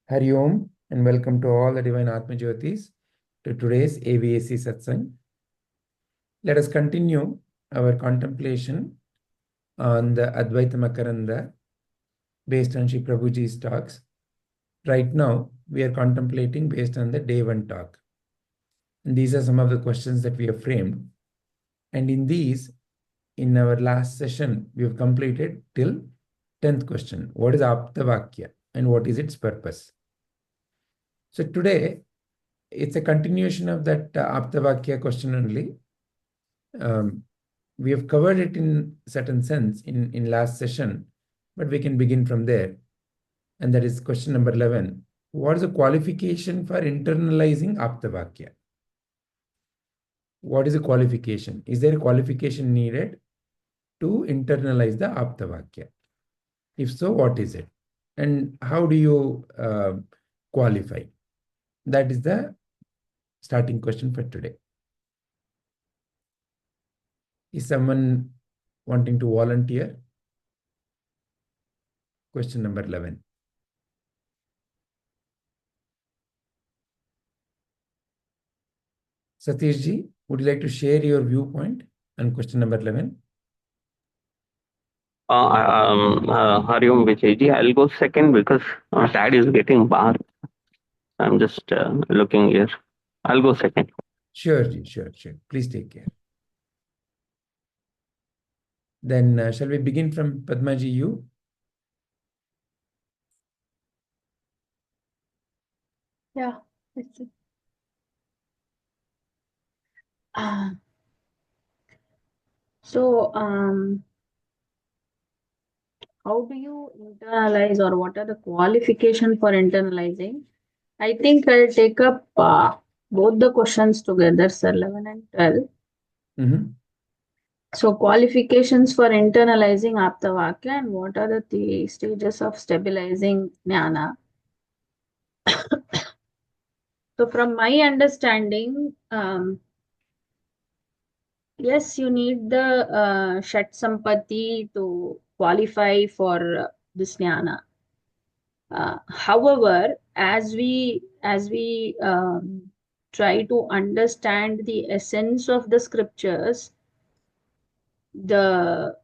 Hari Om and welcome to all the Divine Atma Jyotis to today's AVSC Satsang. Let us continue our contemplation on the Advaita Makaranda based on Sri Prabhuji's talks. Right now, we are contemplating based on the Day-1 talk. And these are some of the questions that we have framed. And in these, in our last session, we have completed till 10th question. What is apta vaakya and what is its purpose? So today, it's a continuation of that apta vaakya question only. We have covered it in certain sense in last session, but we can begin from there. And that is question number 11. What is the qualification for internalizing apta vaakya? What is a qualification? Is there a qualification needed to internalize the apta vaakya? If so, what is it? And how do you qualify? That is the starting question for today. Is someone wanting to volunteer? Question number 11. Satish ji, would you like to share your viewpoint on question number 11? Hari Om Vijayji, I'll go second because Dad is getting barred. I'm just looking here. I'll go second. Sure, ji, sure. Please take care. Then shall we begin from Padma ji, you? Yeah, that's it. So, how do you internalize, or what are the qualifications for internalizing? I think I'll take up both the questions together, sir, 11 and 12. Mm-hmm. So, qualifications for internalizing apta vaakya, and what are the stages of stabilizing jnana? So, from my understanding, yes, you need the Shat Sampatti to qualify for this jnana. However, as we try to understand the essence of the scriptures, there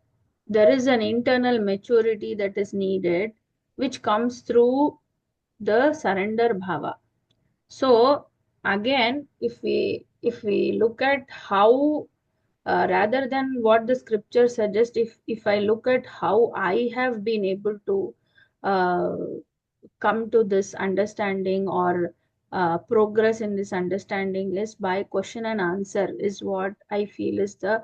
is an internal maturity that is needed, which comes through the surrender bhava. So again, if we look at how rather than what the scripture suggests, if I look at how I have been able to come to this understanding, or progress in this understanding, is by question and answer, is what I feel is the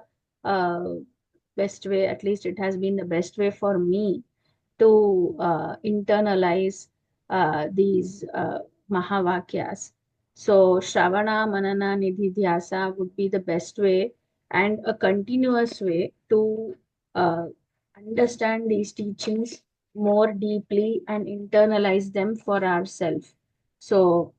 best way. At least it has been the best way for me to internalize these mahavakyas. So Shravana, Manana, Nididhyasa would be the best way and a continuous way to understand these teachings more deeply and internalize them for ourselves. So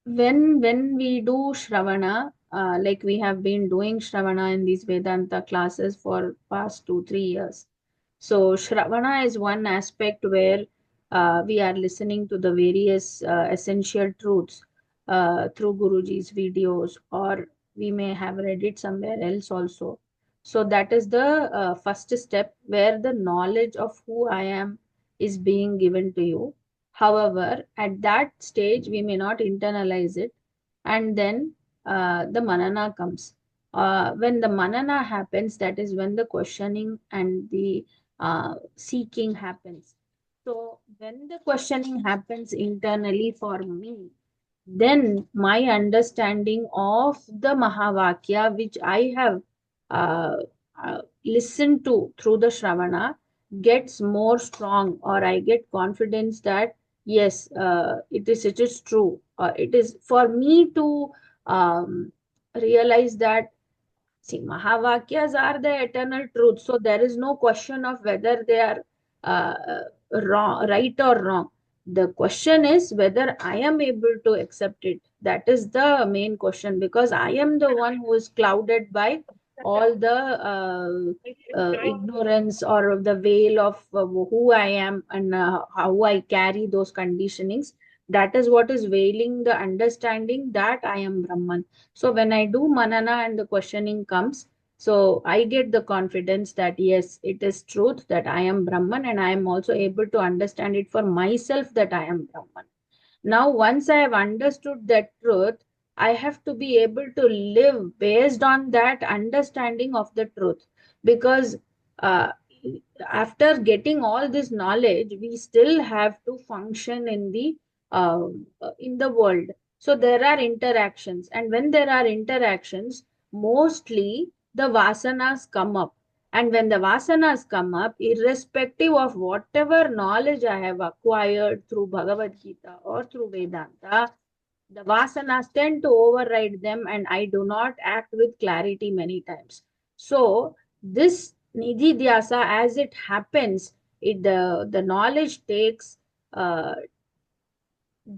when we do Shravana, like we have been doing Shravana in these Vedanta classes for past 2-3 years. So Shravana is one aspect where we are listening to the various essential truths through Guruji's videos, or we may have read it somewhere else also. So that is the first step, where the knowledge of who I am is being given to you. However, at that stage, we may not internalize it, and then the manana comes. When the manana happens, that is when the questioning and the seeking happens. So, when the questioning happens internally for me, then my understanding of the Mahavakya, which I have listened to through the Shravana, gets more strong, or I get confidence that yes, it is true. It is for me to realize that, see, Mahavakyas are the eternal truth. So there is no question of whether they are wrong, right or wrong. The question is whether I am able to accept it. That is the main question, because I am the one who is clouded by all the ignorance or the veil of who I am and how I carry those conditionings. That is what is veiling the understanding that I am Brahman. So when I do manana and the questioning comes, so I get the confidence that yes, it is truth that I am Brahman, and I am also able to understand it for myself that I am Brahman. Now, once I have understood that truth, I have to be able to live based on that understanding of the truth. Because uh, after getting all this knowledge, we still have to function uh, in the world. So there are interactions, and when there are interactions, mostly the vasanas come up. And when the vasanas come up, irrespective of whatever knowledge I have acquired through Bhagavad Gita or through Vedanta, the vasanas tend to override them, and I do not act with clarity many times. So, this nididhyasa, as it happens, the knowledge takes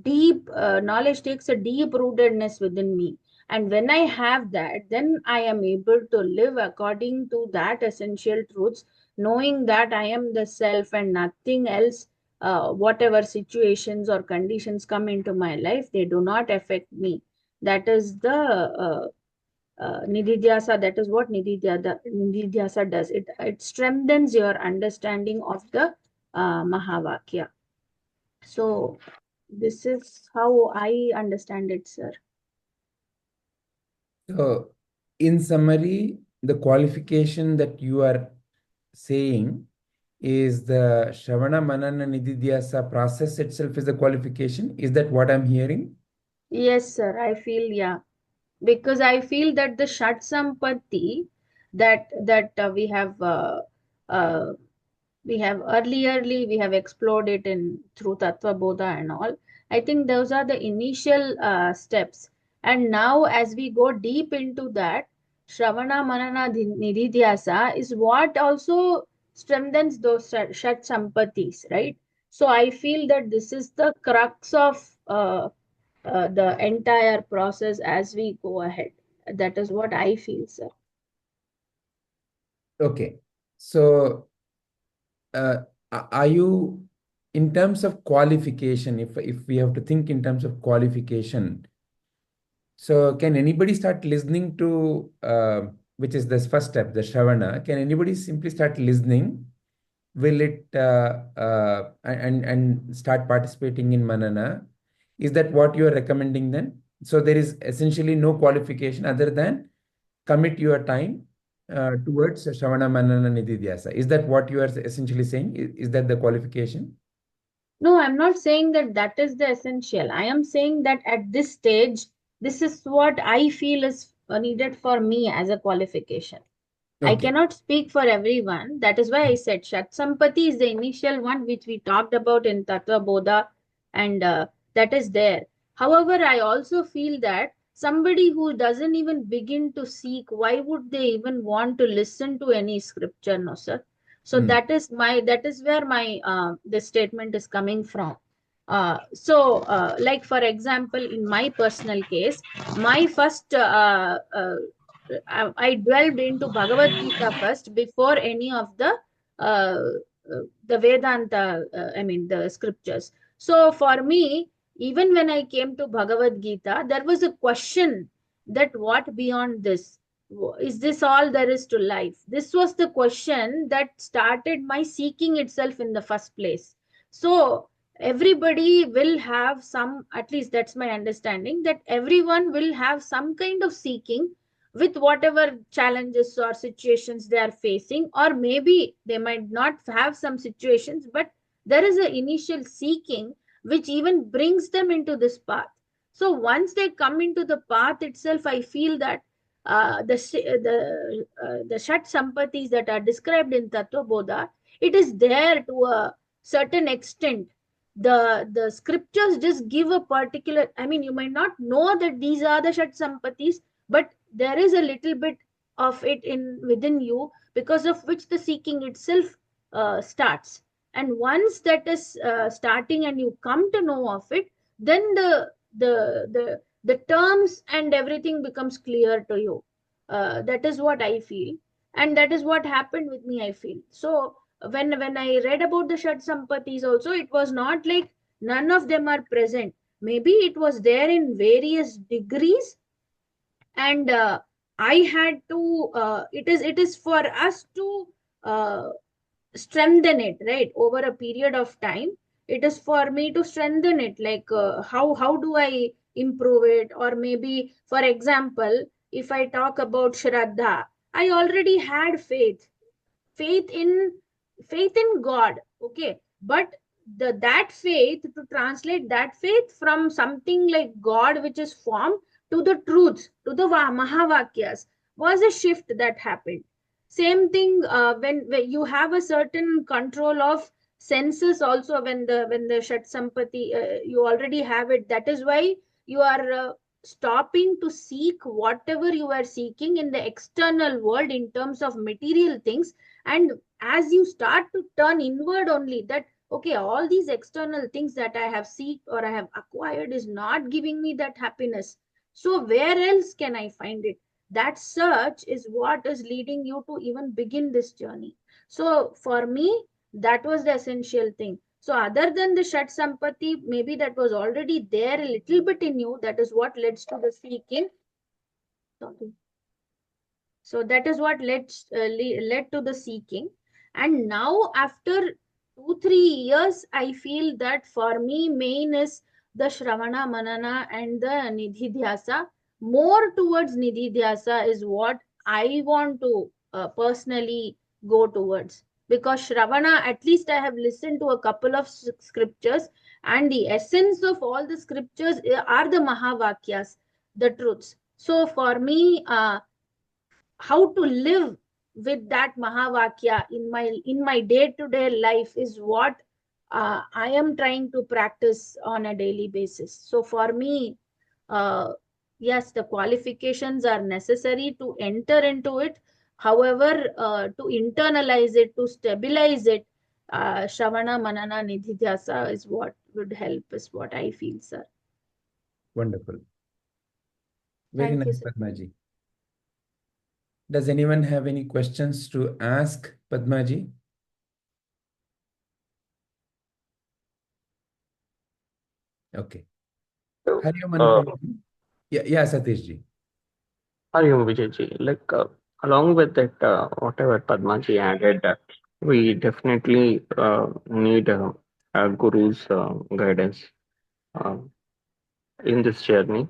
deep knowledge takes a deep rootedness within me, and when I have that, then I am able to live according to that essential truths, knowing that I am the self and nothing else. Whatever situations or conditions come into my life, they do not affect me. That is the nididhyasa. That is what nididhyasa does. It strengthens your understanding of the mahavakya. So this is how I understand it, sir. So, in summary, the qualification that you are saying is the Shravana Manana Nididhyasa process itself is the qualification. Is that what I'm hearing? Yes, sir. I feel, yeah, because I feel that the Shat Sampatti that uh, we have earlierly we have explored it in through Tattva Bodha and all. I think those are the initial steps, and now as we go deep into that, Shravana Manana Nididhyasa is what also strengthens those Shat Sampattis, right? So I feel that this is the crux of the entire process as we go ahead. That is what I feel, sir. Okay. So, are you, in terms of qualification, if we have to think in terms of qualification, so can anybody start listening to, which is the first step, the Shravana? Can anybody simply start listening? Will it and start participating in Manana? Is that what you are recommending then? So there is essentially no qualification other than commit your time towards Shravana Manana Nididhyasa. Is that what you are essentially saying? Is that the qualification? No, I'm not saying that that is the essential. I am saying that at this stage, this is what I feel is needed for me as a qualification. I Okay. cannot speak for everyone. That is why I said Shat Sampati is the initial one which we talked about in Tattva Bodha, and that is there. However, I also feel that somebody who doesn't even begin to seek, why would they even want to listen to any scripture, no, sir? So Hmm. that is where my this statement is coming from. Like for example, in my personal case, my first I delved into Bhagavad Gita first before any of uh, the Vedanta, I mean the scriptures. So for me, even when I came to Bhagavad Gita, there was a question that what beyond this? Is this all there is to life? This was the question that started my seeking itself in the first place. So everybody will have some, at least that's my understanding, that everyone will have some kind of seeking with whatever challenges or situations they are facing, or maybe they might not have some situations, but there is an initial seeking which even brings them into this path. So once they come into the path itself, I feel that the Shat Sampatis that are described in Tattva Bodha, it is there to a certain extent. The scriptures just give a particular, I mean, you might not know that these are the Shat Sampatis, but there is a little bit of it in within you, because of which the seeking itself starts. And once that is starting and you come to know of it, then the terms and everything becomes clear to you. That is what I feel, and that is what happened with me, I feel. So when I read about the Shat Sampatis also, it was not like none of them are present. Maybe it was there in various degrees, and I had to. It is for us to uh, strengthen it, right, over a period of time. It is for me to strengthen it, like how do I improve it? Or maybe, for example, if I talk about Shraddha, I already had faith in faith in God, okay, but that faith, to translate that faith from something like God which is formed to the truths, to the Mahavakyas, was a shift that happened. Same thing when you have a certain control of senses also, when the Shat Sampati, you already have it. That is why you are stopping to seek whatever you are seeking in the external world in terms of material things. And as you start to turn inward only, that okay, all these external things that I have seeked or I have acquired is not giving me that happiness, so where else can I find it? That search is what is leading you to even begin this journey. So for me, that was the essential thing. So other than the Shat Sampati, maybe that was already there a little bit in you, that is what leads to the seeking. Sorry. So that is what led to the seeking. And now after 2 3 years, I feel that for me main is the Shravana Manana and the Nidhidhyasa. More towards Nidhidhyasa is what I want to personally go towards, because Shravana, at least I have listened to a couple of scriptures, and the essence of all the scriptures are the Mahavakyas, the truths. So for me, how to live with that Mahavakya in my day-to-day life is what I am trying to practice on a daily basis. So for me, yes, the qualifications are necessary to enter into it. However, to internalize it, to stabilize it, Shravana Manana Nidhidhyasa is what would help, is what I feel, sir. Wonderful. Very Thank you, nice, sir. Padmaji. Does anyone have any questions to ask Padmaji? Okay. So, Hari Om Anupam. Yeah, Satish ji. Hariom Vijayji, like along with that, whatever Padmaji added, we definitely need a guru's guidance uh, in this journey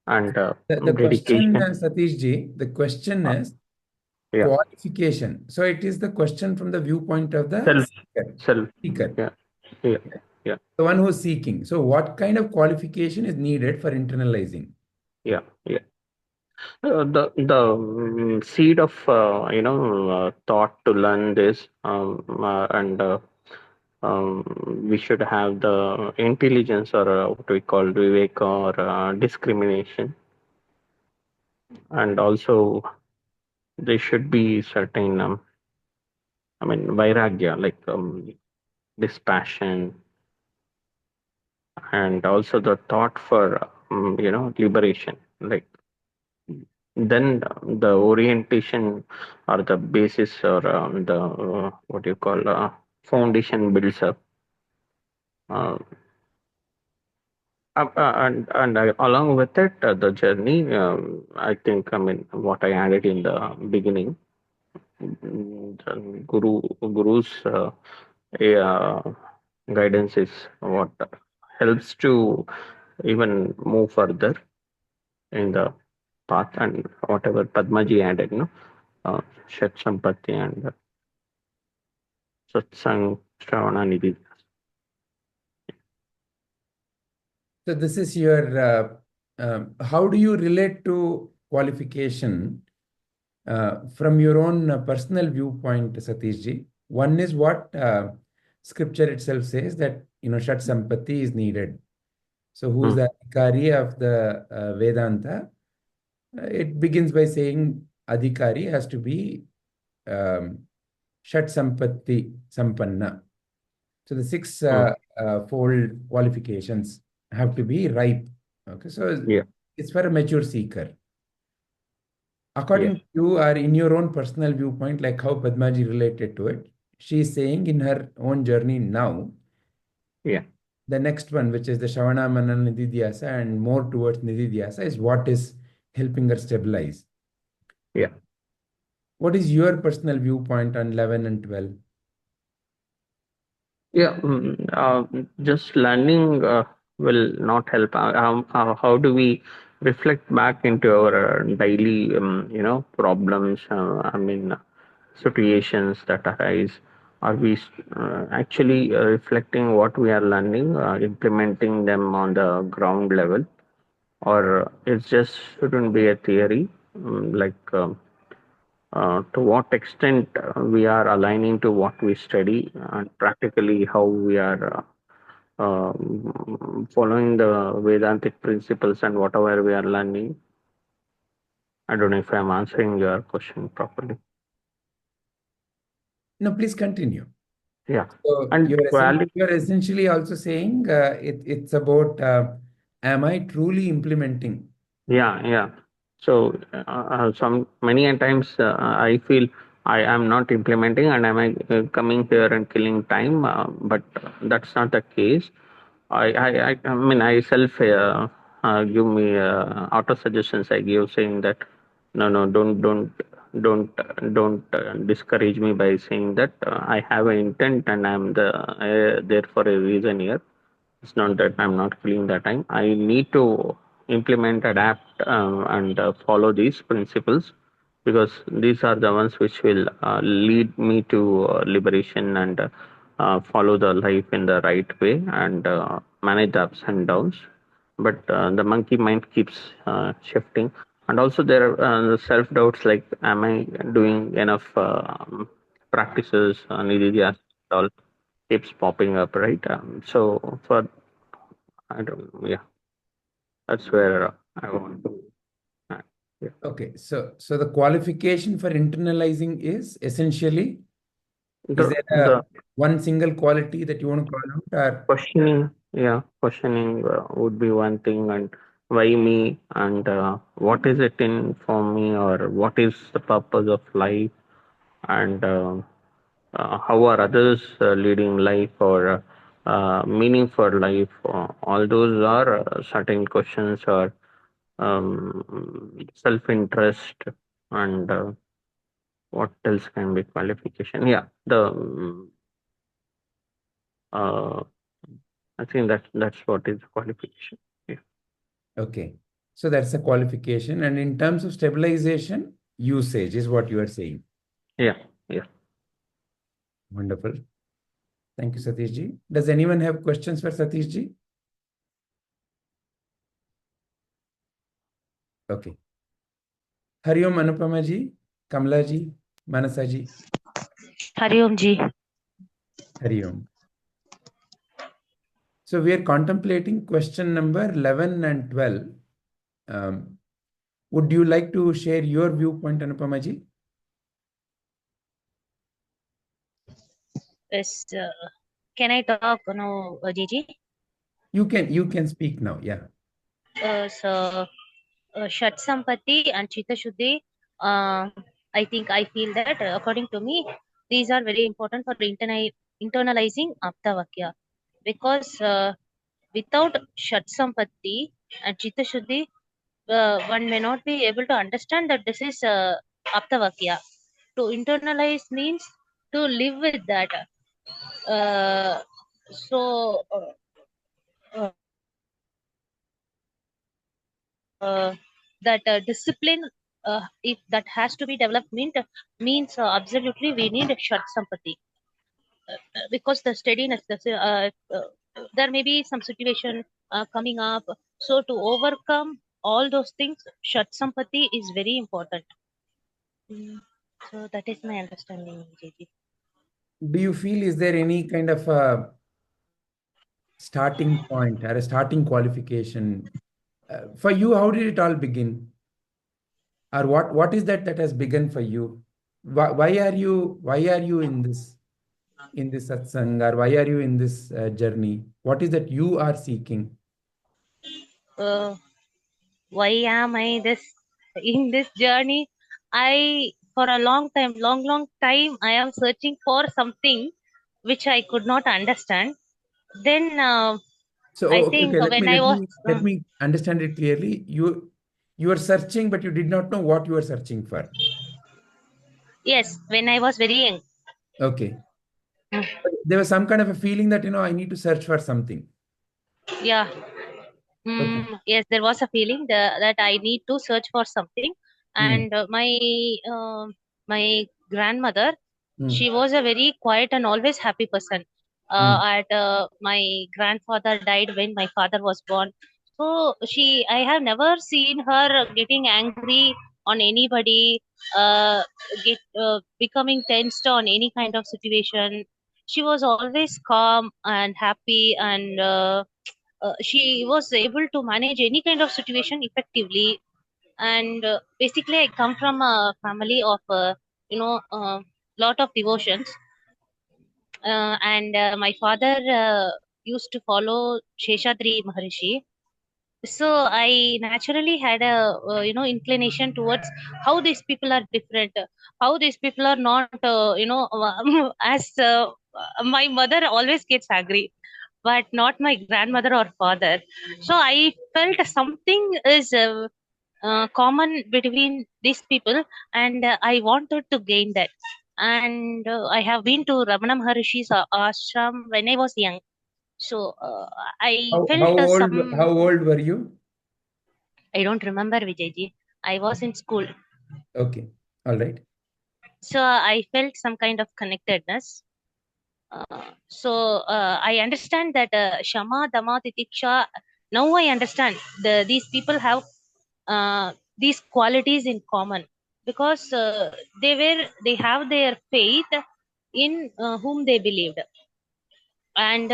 and The question, dedication. Satish ji, the question Uh, is yeah, qualification. So it is the question from the viewpoint of the self, seeker. self. Seeker. Yeah, yeah, yeah, The one who's seeking. So what kind of qualification is needed for internalizing? yeah, yeah. The seed of thought to learn this, and we should have the intelligence, or what we call viveka, or discrimination, and also there should be certain vairagya, like dispassion, and also the thought for liberation, like then the orientation or the basis, or the what you call foundation builds up. uh, and along with it, the journey, I think, what I added in the beginning, the guru's uh, guidance is what helps to even move further in the path, and whatever Padmaji added, Shat Sampati and Satsang, Shravana, Nidhi. So this is your, how do you relate to qualification from your own personal viewpoint, Satish ji? One is what scripture itself says, that, Shat Sampati is needed. So who is the Adhikari of the Vedanta? It begins by saying Adhikari has to be um, Shat Sampatti Sampanna. So the six fold qualifications have to be ripe. Okay, so Yeah. it's for a mature seeker. according to you or in your own personal viewpoint, like how Padmaji related to it, she is saying in her own journey now, Yeah. the next one, which is the Shravana Manana Nididhyasa and more towards Nididhyasa, is what is helping her stabilize. Yeah. What is your personal viewpoint on 11 and 12? Yeah. Just learning will not help. How do we reflect back into our daily, problems? Situations that arise. Are we actually reflecting what we are learning, implementing them on the ground level, or it just shouldn't be a theory? To what extent we are aligning to what we study, and practically how we are following the Vedantic principles and whatever we are learning. I don't know if I'm answering your question properly. No, please continue. Yeah. So And you're essentially also saying it's about am I truly implementing? Yeah. So some many a times I feel I am not implementing, and am I coming here and killing time? But that's not the case. I mean, I self give me auto suggestions I give, saying that no, don't discourage me by saying that I have an intent and I'm there for a reason here. It's not that I'm not killing the time. I need to implement, adapt, and follow these principles, because these are the ones which will lead me to liberation, and follow the life in the right way, and manage the ups and downs. But the monkey mind keeps shifting. And also there are self doubts, like, am I doing enough practices, nididhyas, all keeps popping up, right? So for I don't know. Yeah, that's where I want to. Yeah. Okay, so the qualification for internalizing is essentially, is there The one single quality that you want to call out, or questioning, questioning would be one thing, and why me, and what is it in for me, or what is the purpose of life, and how are others leading life, or meaning for life. All those are certain questions, or self-interest, and what else can be qualification? Yeah, the uh, I think that's what is qualification. Yeah. okay, so that's a qualification. And in terms of stabilization, usage is what you are saying. Yeah. Wonderful. Thank you, Satish ji. Does anyone have questions for Satish ji? Okay. Hari Om Anupama ji, Kamla ji, Manasa ji. Hari Om ji. Hari Om. So we are contemplating question number 11 and 12. Would you like to share your viewpoint, Anupama ji? Yes. Can I talk now, Gigi? You can speak now. Yeah. So, Shat Sampati and Chitta Shuddhi, I think I feel that according to me, these are very important for internalizing apta vaakya, because without Shat Sampati and Chitta Shuddhi, one may not be able to understand that this is apta vaakya. To internalize means to live with that. So that discipline, if that has to be developed, means absolutely we need short sampati, because the steadiness, there may be some situation coming up, so to overcome all those things, short sampati is very important. So that is my understanding, JJ. Do you feel, is there any kind of a starting point or a starting qualification? For you, how did it all begin? Or what is that has begun for you? Why are you in this satsang, or why are you in this journey? What is that you are seeking? Why am I in this journey? for a long time, I am searching for something which I could not understand. Then So, I okay, think okay, when I was, let me understand it clearly. You were searching, but you did not know what you were searching for. yes, when I was very young. Okay. Mm. But there was some kind of a feeling that, I need to search for something. Yeah. Okay. Yes, there was a feeling that I need to search for something, Hmm. and my grandmother, Hmm. she was a very quiet and always happy person. Hmm. At My grandfather died when my father was born, so I have never seen her getting angry on anybody, get becoming tensed on any kind of situation. She was always calm and happy, and she was able to manage any kind of situation effectively. And basically, I come from a family of lot of devotions, and my father used to follow Sheshadri Maharshi. So I naturally had a inclination towards how these people are different, how these people are not as my mother always gets angry, but not my grandmother or father. So I felt something is common between these people, and I wanted to gain that. And I have been to Ramana Maharishi's ashram when I was young. So I How felt old some. how old were you? I don't remember, Vijayji. I was in school. Okay. All right. So I felt some kind of connectedness. I understand that Shama, Dama, Titiksha. Now I understand these people have these qualities in common, because they have their faith in whom they believed, and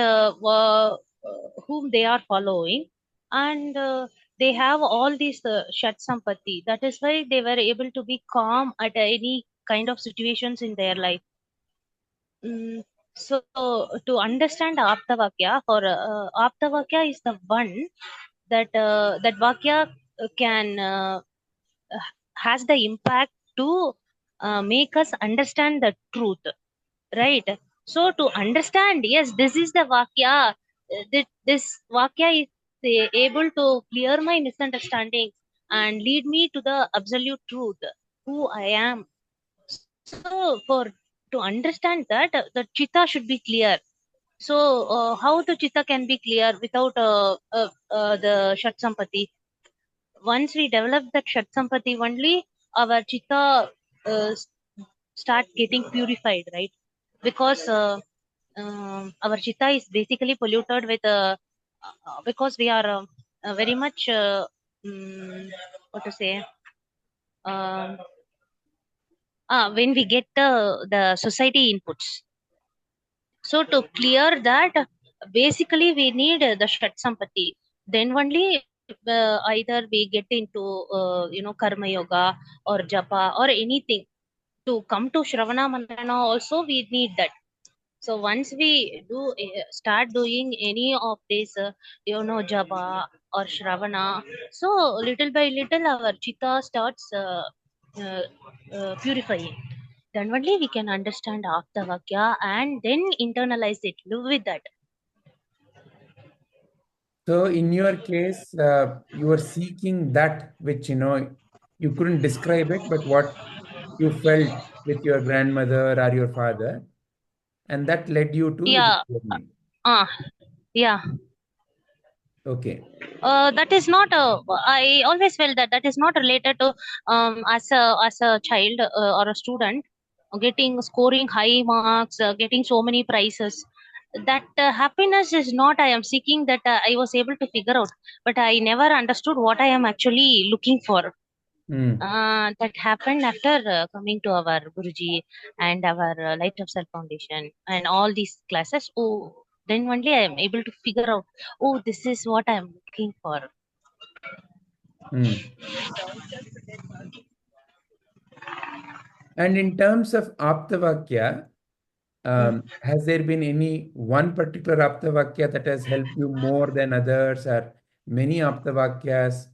whom they are following, and they have all these shat sampatti. That is why they were able to be calm at any kind of situations in their life. So to understand apta vaakya, for apta vaakya is the one that vaakya can has the impact to make us understand the truth, right? So to understand, yes, this is the vaakya, this vaakya is able to clear my misunderstandings and lead me to the absolute truth, who I am. So for to understand that, the chitta should be clear. So how the chitta can be clear without the shat sampati? Once we develop that shat sampati, only our chitta uh, start getting purified, right? Because our chitta is basically polluted with because we are very much what to say, um, when we get the society inputs. So to clear that, basically we need the shat sampati. Then only either we get into karma yoga or japa or anything. To come to Shravana Manana also we need that. So once we start doing any of this, japa or Shravana, so little by little our chitta starts uh, purifying. Then only we can understand Apta Vakya and then internalize it, live with that. So in your case, you were seeking that which, you couldn't describe it, but what you felt with your grandmother or your father, and that led you to this Yeah, journey. uh, yeah. Okay. That is not. I always felt that that is not related to as a child or a student getting scoring high marks, getting so many prizes. That happiness is not I am seeking. That I was able to figure out, but I never understood what I am actually looking for. Hmm. That happened after coming to our Guruji and our Light of Self Foundation and all these classes. Oh, then only I am able to figure out, oh, this is what I am looking for. Hmm. And in terms of Aptavakya, Mm. has there been any one particular Aptavakya that has helped you more than others, or many Aptavakyas?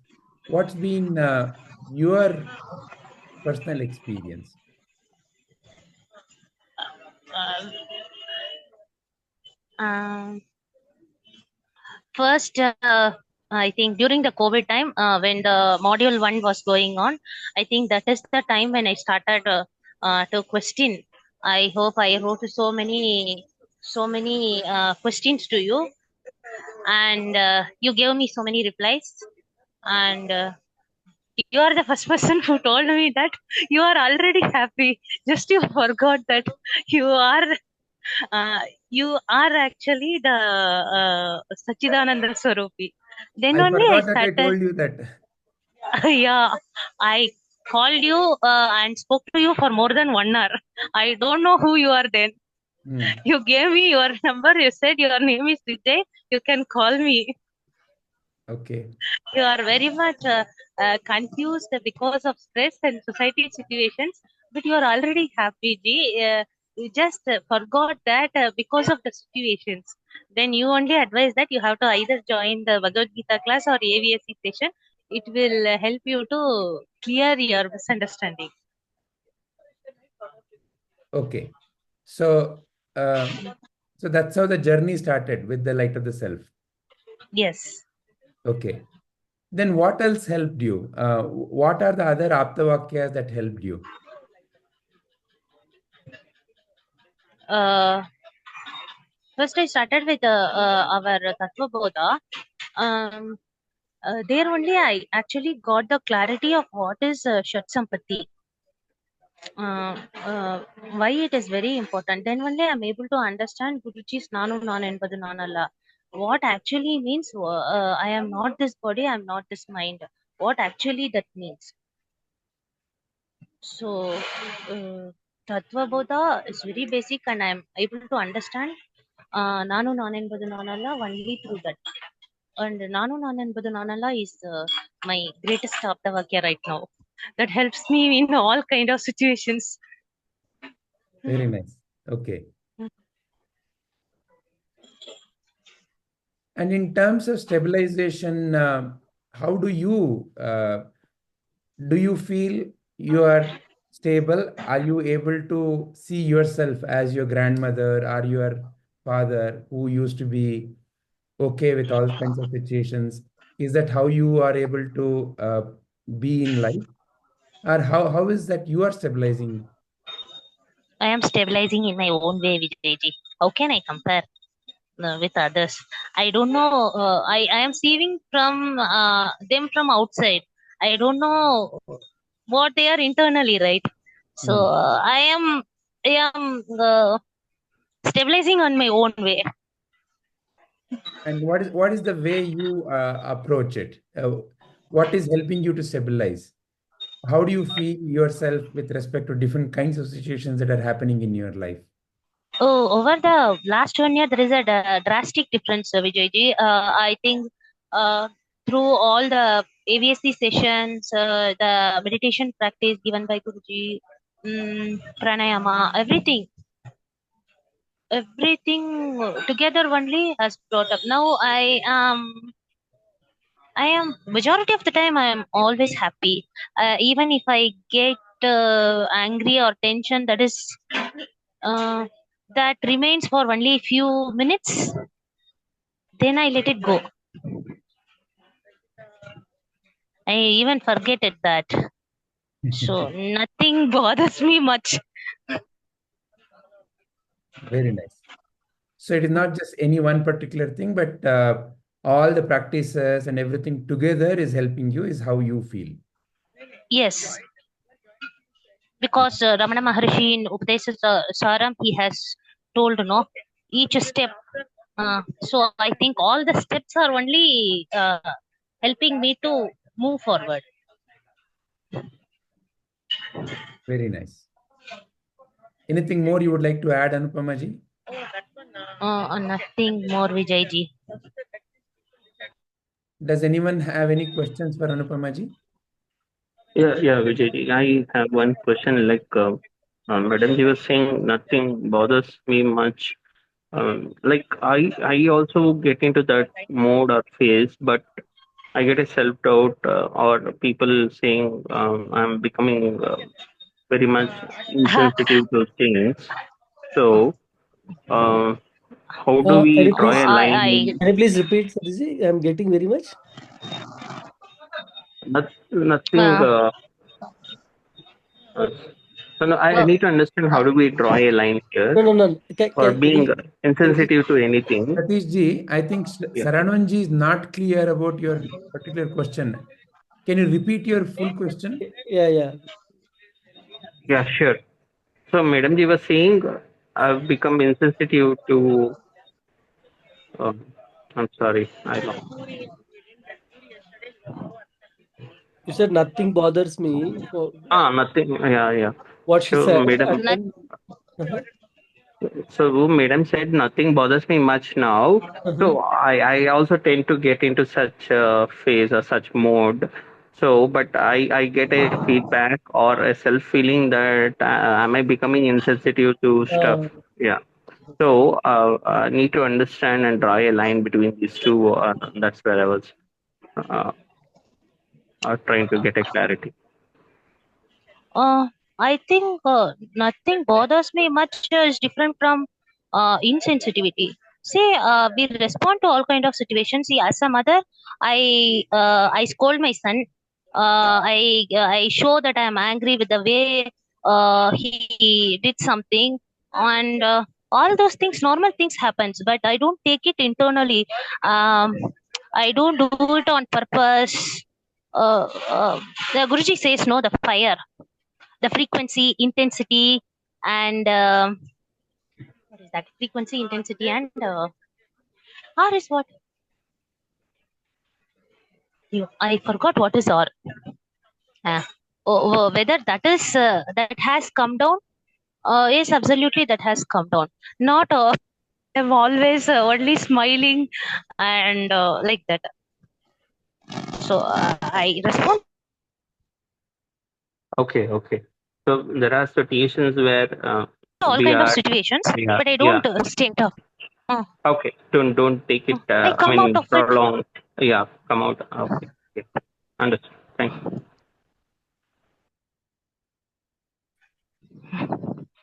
What's been your personal experience? First, I think during the COVID time, when the module 1 was going on, I think that is the time when I started to question. I hope I wrote so many questions to you, and you gave me so many replies. And you are the first person who told me that you are already happy. Just you forgot that you are uh, you are actually the Sachidananda Swarupi. Then I only I forgot that I started. told you that. Yeah, I called you and spoke to you for more than 1 hour. I don't know who you are then. You gave me your number. You said your name is Vijay. You can call me. Okay. You are very much confused because of stress and society situations, but you are already happy, Ji. You just forgot that because of the situations. Then you only advise that you have to either join the Bhagavad Gita class or AVSC session. It will help you to clear your misunderstanding. Okay. So, so that's how the journey started with the light of the self. Yes. Okay. Then what else helped you? What are the other apta vakyas that helped you? First, I started with our Tattva Bodha. There only I actually got the clarity of what is Shat Sampati. Why it is very important. Then only I'm able to understand Guruji's Nanu Nan Enbadu Nanalla. What actually means I am not this body, I am not this mind. What actually that means. So, Tattva Bodha is very basic and I am able to understand Nanu Nan Enbadu Nanalla only through that. And Nanu Nan Enbadu Nanalla is my greatest Aptavakya right now. That helps me in all kind of situations. Very nice. Okay. And in terms of stabilization, how do you feel you are stable? Are you able to see yourself as your grandmother or your father who used to be okay with all kinds of situations? Is that how you are able to be in life? Or how is that you are stabilizing? I am stabilizing in my own way, Vijayji. How can I compare with others? I don't know. I am seeing from them from outside. I don't know what they are internally, right? So I am stabilizing on my own way. And what is the way you approach it? What is helping you to stabilize? How do you feel yourself with respect to different kinds of situations that are happening in your life? Oh, over the last 1 year, there is a drastic difference, Vijayji. I think through all the AVSC sessions, the meditation practice given by Guruji, pranayama, everything together only has brought up. Now I am majority of the time I am always happy. Even if I get angry or tension, uh, that remains for only a few minutes. Then I let it go. I even forget it that. So nothing bothers me much. Very nice. So it is not just any one particular thing, but all the practices and everything together is helping you, is how you feel. Yes. Because Ramana Maharshi in Upadesa Saram, he has told, no, each step. So I think all the steps are only helping me to move forward. Very nice. Anything more you would like to add, Anupamaji? Nothing more, Vijayji. Does anyone have any questions for Anupamaji? Yeah, Vijay. I have one question. Like, Madam, you were saying nothing bothers me much. Like, I also get into that mode or phase, but I get a self-doubt or people saying I'm becoming very much insensitive to things. So, how do Can we you draw please a I line? repeat, Sadhji? I'm getting very much. Nothing. Uh, so no, I uh, need to understand how do we draw a line here No. for being Satish insensitive to anything. ji, I think Yeah, Saranavanji is not clear about your particular question. Can you repeat your full question? Yeah. yeah, sure. So, Madam Ji was saying I've become insensitive to. Uh, I'm sorry, I lost. You said nothing bothers me. Nothing. Yeah. What she So, said, Madam. and not, then So, Madam said nothing bothers me much now. uh-huh. So, I also tend to get into such phase or such mode. So, but I get a feedback or a self feeling that am I becoming insensitive to stuff? Uh, Yeah. So, I need to understand and draw a line between these two. That's where I was uh, trying to get a clarity. uh, I think nothing bothers me much is different from insensitivity. See, we respond to all kind of situations. See, as a mother, I scold my son. I show that I am angry with the way he did something, and all those things, normal things happens. But I don't take it internally. Um, I don't do it on purpose. The Guruji says no, the fire, the frequency, intensity, and what is that? Frequency, intensity, and R is what? I forgot what is R. Uh, whether that is that has come down. Yes, absolutely, that has come down. Not I'm always only smiling and like that. So I respond Okay. So, there are situations where to all we kind of are. situations, Yeah. but I Yeah. don't stay tough. Okay. Don't take it. I I come out mean, of it. prolong. Yeah. Come out. Okay. Yeah. Understood. Thanks.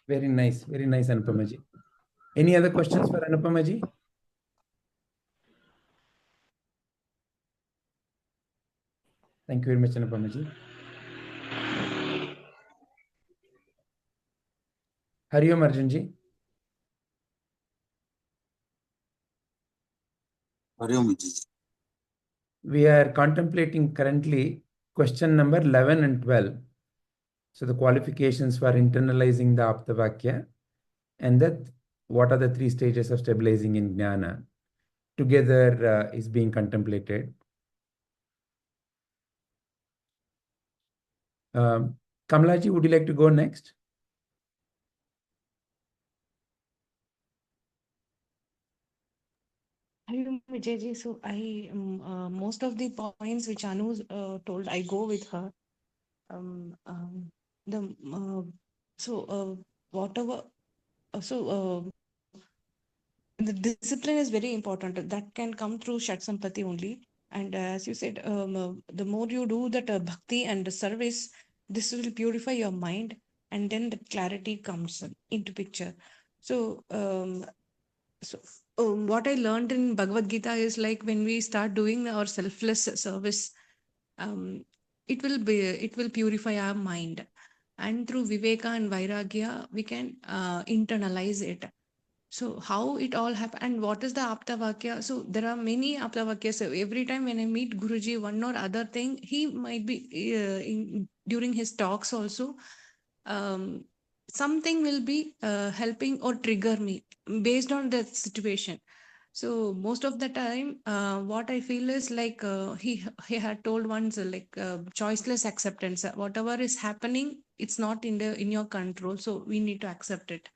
Very nice, Anupamaji. Any other questions for Anupamaji? Thank you very much, Anupamaji. Hari Om Arjunji. We are contemplating currently question number 11 and 12. So the qualifications for internalizing the apta vaakya, and that what are the three stages of stabilizing in Jnana together is being contemplated. Kamalaji, would you like to go next? Hello, Vijayji. So I most of the points which Anu told, I go with her. The so whatever so the discipline is very important. That can come through Shat Sampati only. And as you said, the more you do that bhakti and the service, this will purify your mind, and then the clarity comes into picture. So so what I learned in Bhagavad Gita is like when we start doing our selfless service, um, it will purify our mind, and through Viveka and Vairagya we can internalize it. So how it all happened, and what is the apta vaakya? So there are many apta vakyas. So every time when I meet Guruji, one or other thing, he might be during his talks also, um, something will be helping or trigger me based on the situation. So most of the time, what I feel is like he had told once, like choiceless acceptance. Whatever is happening, it's not in your control. So we need to accept it.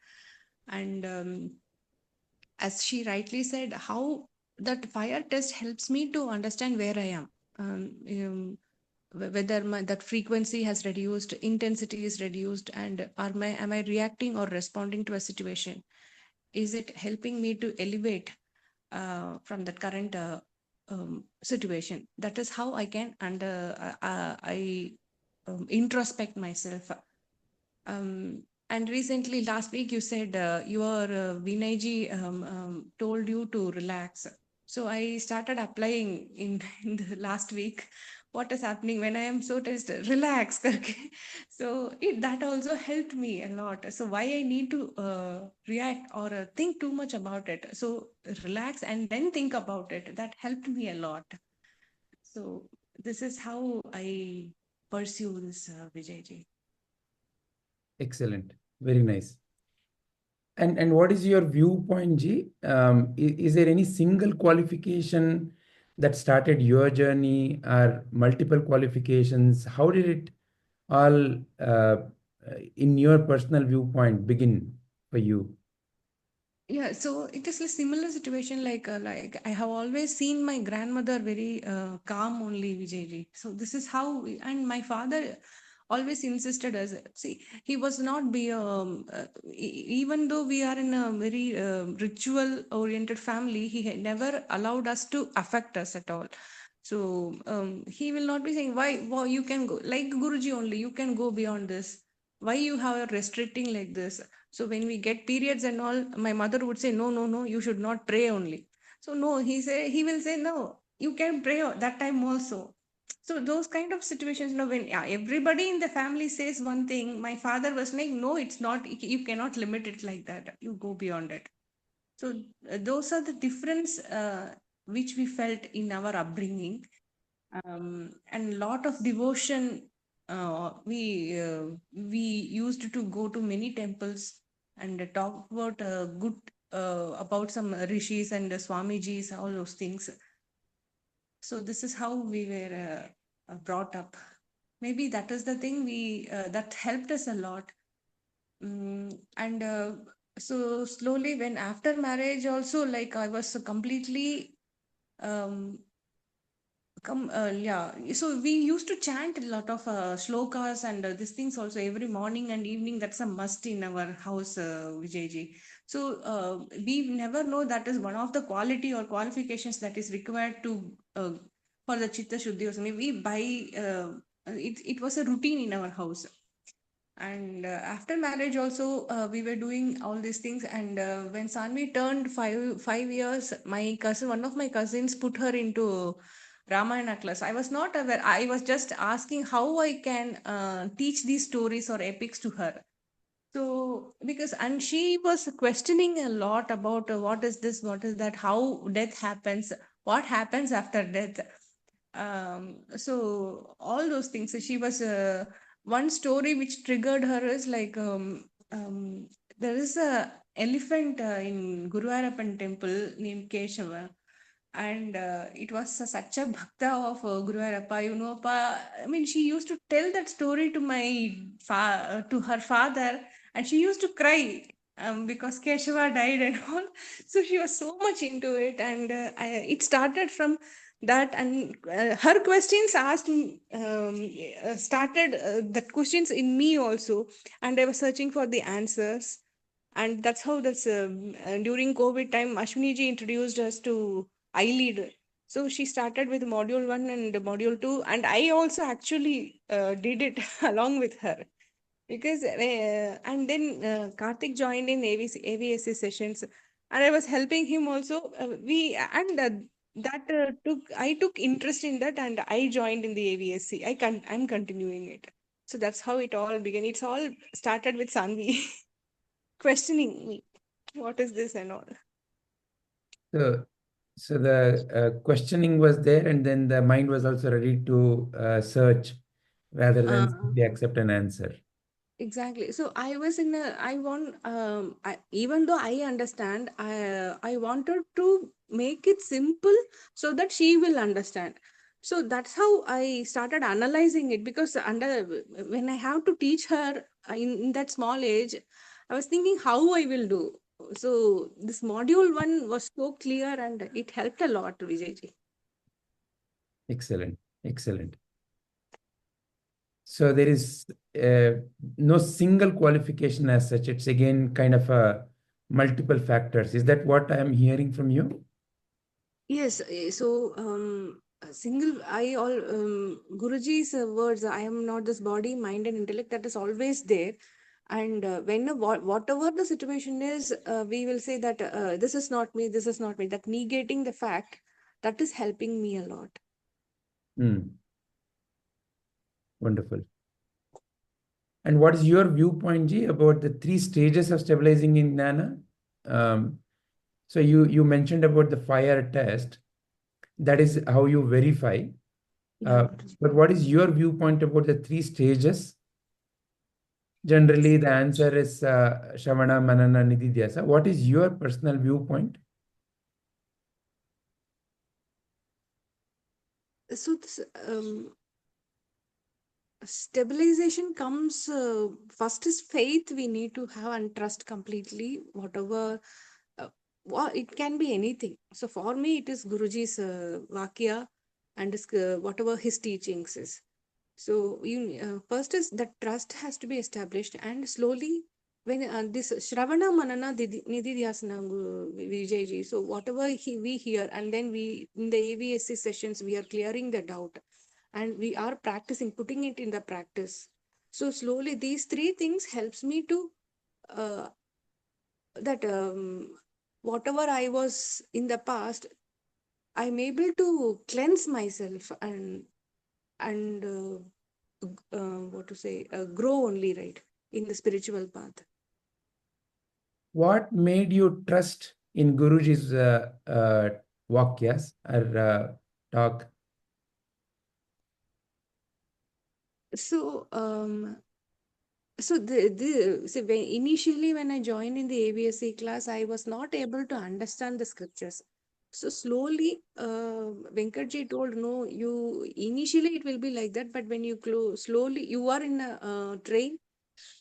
And as she rightly said, how that fire test helps me to understand where I am. Whether that frequency has reduced, intensity is reduced, and am I reacting or responding to a situation? Is it helping me to elevate from that current situation. That is how I can introspect myself. And recently, last week, you said your Vinayji told you to relax. So I started applying in the last week. What is happening when I am so tensed? Relax. करके. So that also helped me a lot. So why I need to react or think too much about it? So relax and then think about it. That helped me a lot. So this is how I pursue this, Vijayji. Excellent. Very nice. And what is your viewpoint, G? Is there any single qualification that started your journey or multiple qualifications? How did it all, in your personal viewpoint, begin for you? Yeah, so it is a similar situation. Like I have always seen my grandmother very calm only, Vijayji. So this is how, and my father always insisted us. See, he was not be even though we are in a very ritual oriented family, he had never allowed us to affect us at all. So he will not be saying why you can go like Guruji only. You can go beyond this. Why you have restricting like this? So when we get periods and all, my mother would say, no, you should not pray only. So no, he will say, no, you can pray that time also. So those kind of situations, when everybody in the family says one thing, my father was like, no, it's not, you cannot limit it like that. You go beyond it. So those are the difference which we felt in our upbringing. And lot of devotion. We used to go to many temples and talk about good about some rishis and swamijis, all those things. So this is how we were brought up. Maybe that is the thing we that helped us a lot. And so slowly, when after marriage also, like I was completely so we used to chant a lot of shlokas and these things also every morning and evening. That's a must in our house, Vijayji. So we never know that is one of the quality or qualifications that is required to for the chitta shuddhi or something. We buy it was a routine in our house. And after marriage also, we were doing all these things. And when Sanvi turned 5 years, my cousin, one of my cousins, put her into Ramana class. I was not aware. I was just asking how I can teach these stories or epics to her. So because and she was questioning a lot about what is this, what is that, how death happens, what happens after death. So all those things. So she was one story which triggered her is like there is a elephant in Guruvayurappan temple named Keshava, and it was such a bhakta of Guruvayurappa. I mean, she used to tell that story to to her father, and she used to cry because Keshava died and all. So she was so much into it, and it started from that. And her questions asked started that questions in me also, and I was searching for the answers. And that's how during COVID time, Ashwini ji introduced us to iLead. So she started with module 1 and module 2, and I also actually did it along with her. Because and then Karthik joined in AVSC sessions, and I was helping him also. I took interest in that, and I joined in the AVSC. I'm continuing it. So that's how it all began. It's all started with Sanvi questioning me, what is this and all. So the questioning was there, and then the mind was also ready to search rather than simply accept an answer. Exactly. So I was in a, I want, even though I understand, I wanted to make it simple so that she will understand. So that's how I started analyzing it, because when I have to teach her in that small age, I was thinking how I will do. So this module 1 was so clear, and it helped a lot, Vijayji. Excellent. Excellent. So there is no single qualification as such. It's again kind of a multiple factors. Is that what I am hearing from you? Yes, so Guruji's words, I am not this body, mind, and intellect, that is always there. And whatever the situation is, we will say that this is not me, this is not me. That negating the fact, that is helping me a lot. Wonderful. And what is your viewpoint, Ji, about the 3 stages of stabilizing in Jnana? So you mentioned about the fire test. That is how you verify. Yeah. But what is your viewpoint about the 3 stages? Generally, the answer is Shravana, Manana, Nididhyasa. What is your personal viewpoint? So this, stabilization comes, first is faith we need to have and trust completely, whatever. It can be anything. So for me, it is Guruji's vaakya and whatever his teachings is. So first is that trust has to be established, and slowly when this Shravana Manana Nididhyasana Vijayji. So whatever we hear, and then we in the AVSC sessions we are clearing the doubt, and we are practicing, putting it in the practice. So slowly these 3 things helps me to uh, that whatever I was in the past, I'm able to cleanse myself and what to say, grow only, right, in the spiritual path. What made you trust in Guruji's vakyas or talk? So initially when I joined in the AVSC class, I was not able to understand the scriptures. So slowly, Venkatji told, no, you initially it will be like that, but when you slowly, you are in a train,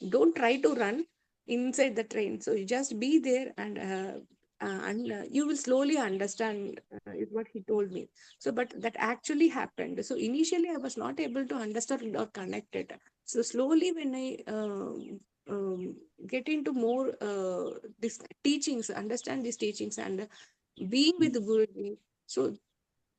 don't try to run inside the train. So you just be there, and you will slowly understand, is what he told me. So but that actually happened. So initially I was not able to understand or connect it. So slowly when I get into more these teachings, understand these teachings, and being with the Guruji, so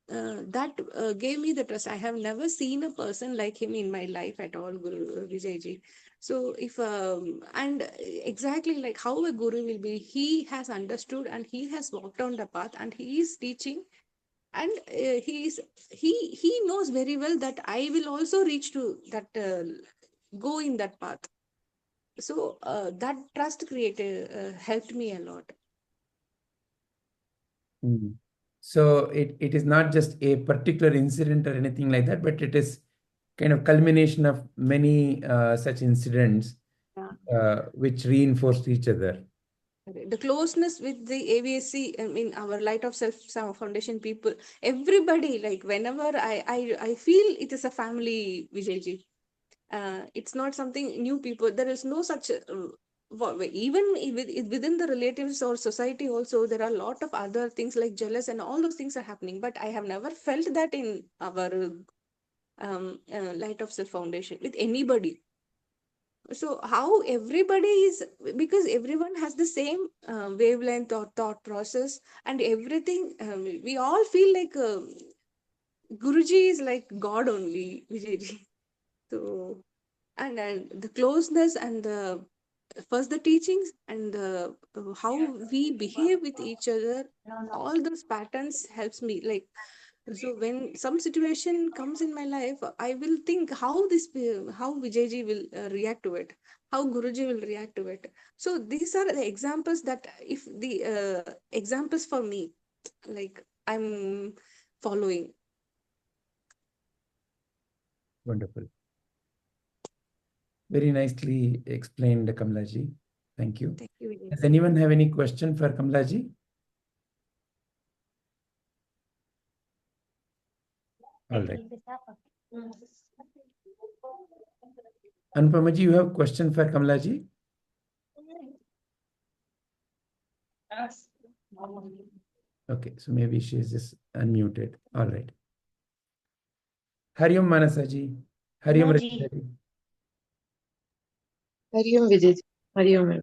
that gave me the trust. I have never seen a person like him in my life at all, Guru Vijayji. So if and exactly like how a guru will be, he has understood and he has walked on the path and he is teaching, and he knows very well that I will also reach to that go in that path. So that trust created helped me a lot. So it is not just a particular incident or anything like that, but it is kind of culmination of many such incidents which reinforced each other. The closeness with the AVSC, I mean, our Light of Self Foundation people, everybody, like whenever I feel it is a family, Vijayji. It's not something new people. There is no such, even within the relatives or society also, there are a lot of other things like jealous and all those things are happening. But I have never felt that in our Light of Self Foundation with anybody. So how everybody is, because everyone has the same wavelength or thought process and everything, we all feel like Guruji is like God only, Vijayji. So and the closeness and the first the teachings and the how we behave with each other, all those patterns helps me. Like, so when some situation comes in my life, I will think how Vijayji will react to it, how Guruji will react to it. So these are the examples that if the examples for me, like I'm following. Wonderful. Very nicely explained, Kamlaji. Thank you. Thank you, Vijay. Does anyone have any question for Kamlaji? All right. Anupamaji, you have question for Kamlaji? Okay, so maybe she is just unmuted. All right. Hari Om Manasaji. Hari Om No, Ji. Rajitaji. Hari Om Vijay. Hari Om.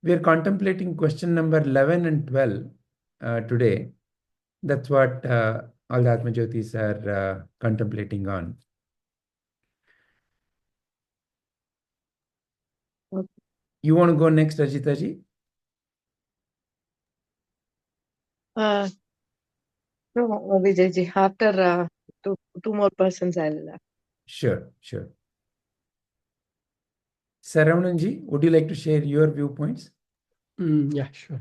We are contemplating question number 11 and 12 today. That's what all the Atma Jyotis are contemplating on. Okay. You want to go next, Ajita ji? No, Vijayji, after two more persons, I'll. Sure, sure. Saravanan ji, would you like to share your viewpoints? Yeah, sure.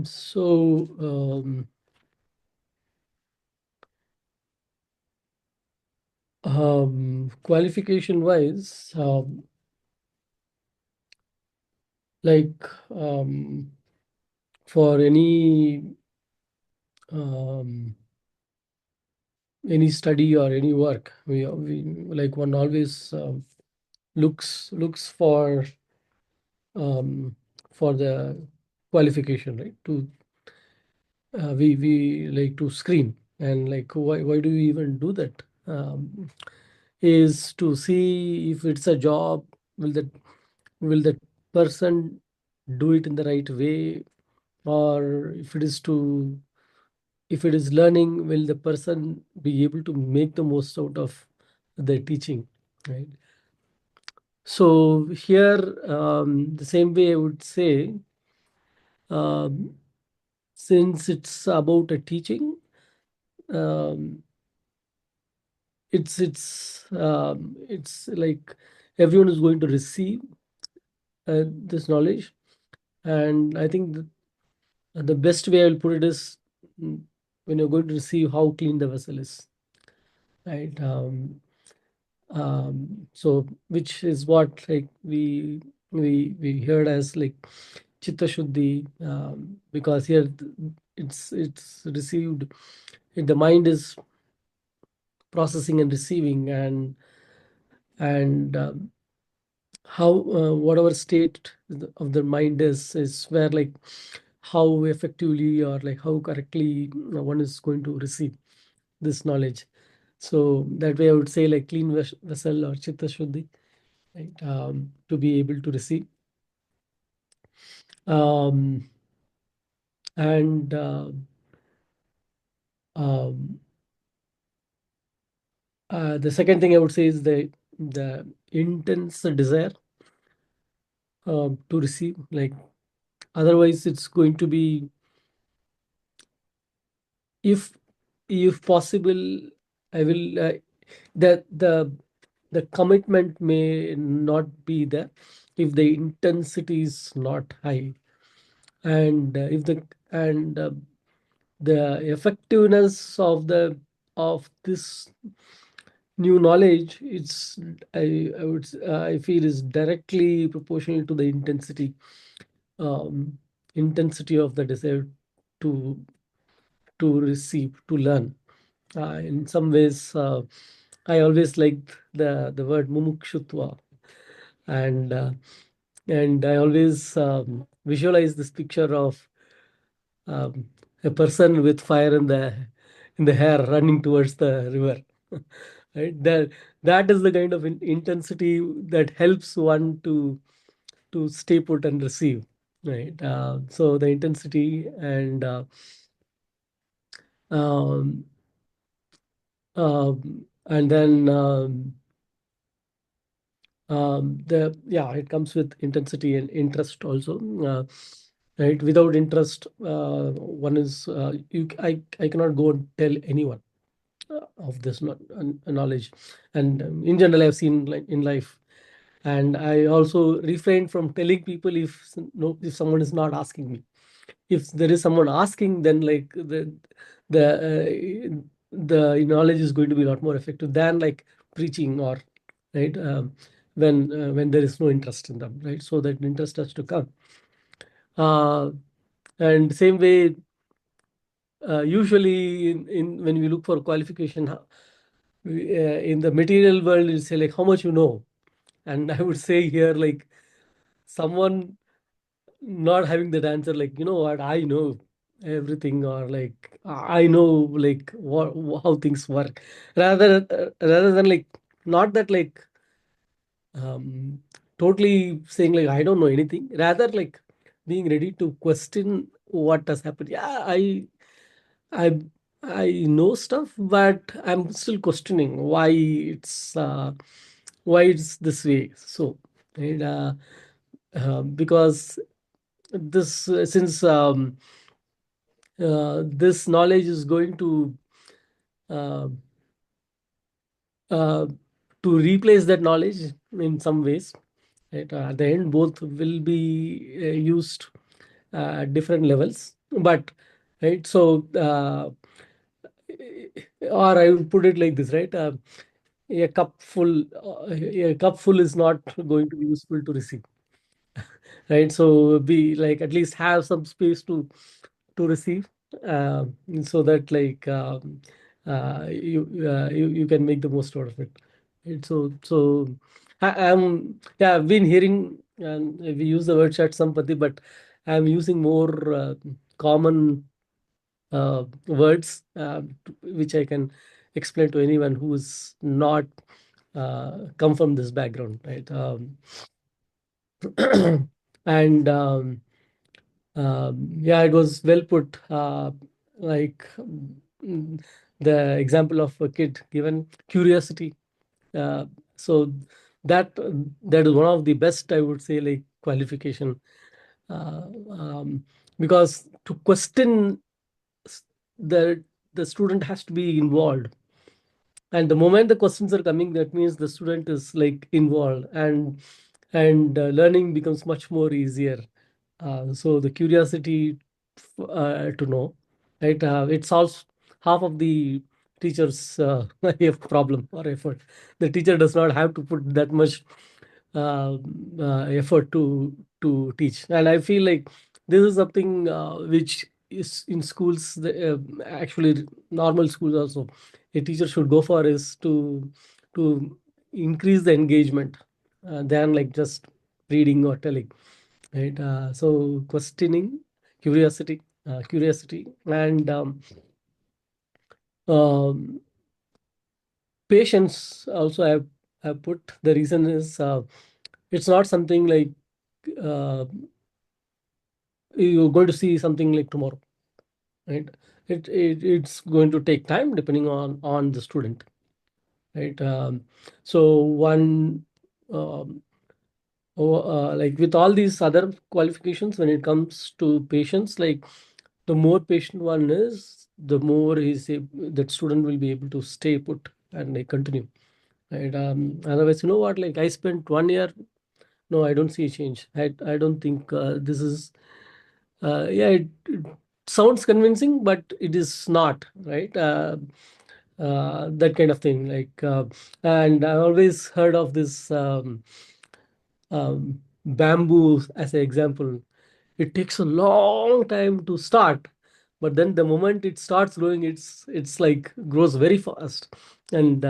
So, qualification wise, like for any study or any work, we like one always looks for the qualification, right? To we like to screen, and like why do we even do that? Is to see if it's a job, will that person do it in the right way, or if it is learning, will the person be able to make the most out of the teaching, right? So here, the same way I would say, um, since it's about a teaching, um, it's like everyone is going to receive this knowledge, and I think the best way I'll put it is, when you're going to receive, how clean the vessel is, right? So which is what, like, we heard as like chitta shuddhi, because here it's received, the mind is processing and receiving, and how whatever state of the mind is where, like, how effectively or like how correctly one is going to receive this knowledge. So that way I would say, like, clean vessel or chitta shuddhi, right? To be able to receive. And the second thing I would say is the intense desire to receive. Like, otherwise it's going to be, if possible, I will the commitment may not be there if the intensity is not high, and if the effectiveness of this new knowledge, I feel is directly proportional to the um, intensity of the desire to receive, to learn. In some ways, I always liked the word mumukshutva, and I always visualize this picture of a person with fire in the hair running towards the river. Right? That is the kind of intensity that helps one to stay put and receive. Right. So the intensity, um, and then it comes with intensity and interest also. Right. Without interest, one is I cannot go and tell anyone of this knowledge, and in general I've seen, like, in life, and I also refrain from telling people if someone is not asking me. If there is someone asking, then, like, the knowledge is going to be a lot more effective than, like, preaching, or right, when there is no interest in them, right? So that interest has to come. And same way, usually in when we look for qualification, in the material world, you say, like, how much you know. And I would say here, like, someone not having that answer, like, you know what, I know everything, or like I know, like, how things work, rather than, like, not that, like, totally saying, like, I don't know anything, rather, like, being ready to question what has happened. Yeah, I I know stuff, but I'm still questioning why it's this way. So, and, because this since this knowledge is going uh, uh, to replace that knowledge in some ways. Right? At the end, both will be used at different levels. But right, so or I would put it like this, right? A cup full is not going to be useful to receive, right? So be like at least have some space to receive, uh, so that like you can make the most out of it. Right? So yeah, I've been hearing, and we use the word Shat Sampati, but I'm using more common words which I can explain to anyone who is not come from this background, right? And yeah, it was well put. Like the example of a kid given curiosity. Uh, so that is one of the best, I would say, like qualification, uh, um, because to question s- the the student has to be involved, and the moment the questions are coming, that means the student is like involved, and learning becomes much more easier. So the curiosity to know, right? It solves half of the teacher's problem or effort. The teacher does not have to put that much uh, effort to teach, and I feel like this is something which is in schools, actually normal schools also, a teacher should go for, is to increase the engagement than like just reading or telling, right? So questioning, curiosity, and um, patience also. I've put the reason is it's not something like uh, you're going to see something like tomorrow, right? It's going to take time depending on the student, right? So one um, like with all these other qualifications, when it comes to patience, like the more patient one is, the more that student will be able to stay put and like continue, right? Otherwise, you know what, like I spent 1 year, no, I don't see a change. I don't think this is yeah, it sounds convincing, but it is not, right? That kind of thing, like and I always heard of this bamboo as an example. It takes a long time to start, but then the moment it starts growing, it's like grows very fast, and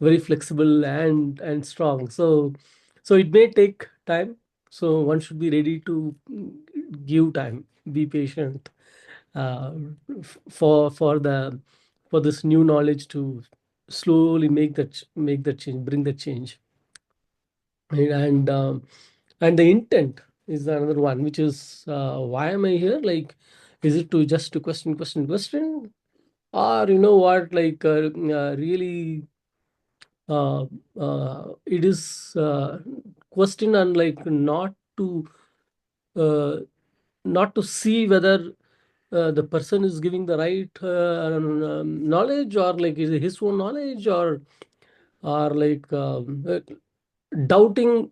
very flexible and strong. So it may take time, so one should be ready to give time, be patient, uh, for this new knowledge to slowly make that change, bring that change. And the intent is another one, which is why am I here? Like, is it to just to question, or you know what, like really it is question, and like uh, not to see whether the person is giving the right knowledge, or like is it his own knowledge, or like doubting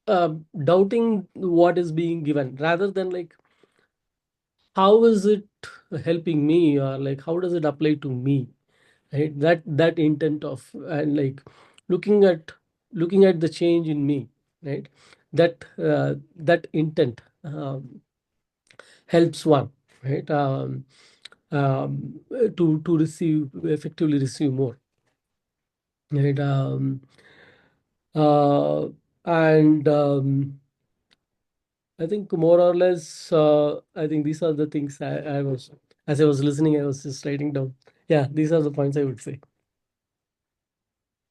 uh, doubting what is being given, rather than like how is it helping me, or like how does it apply to me, right? That intent of, and like looking at the change in me, right? That intent helps one, right? To receive, effectively receive more, right? Uh, and I think more or less, I think these are the things I was, as I was listening, I was just writing down. Yeah, these are the points I would say.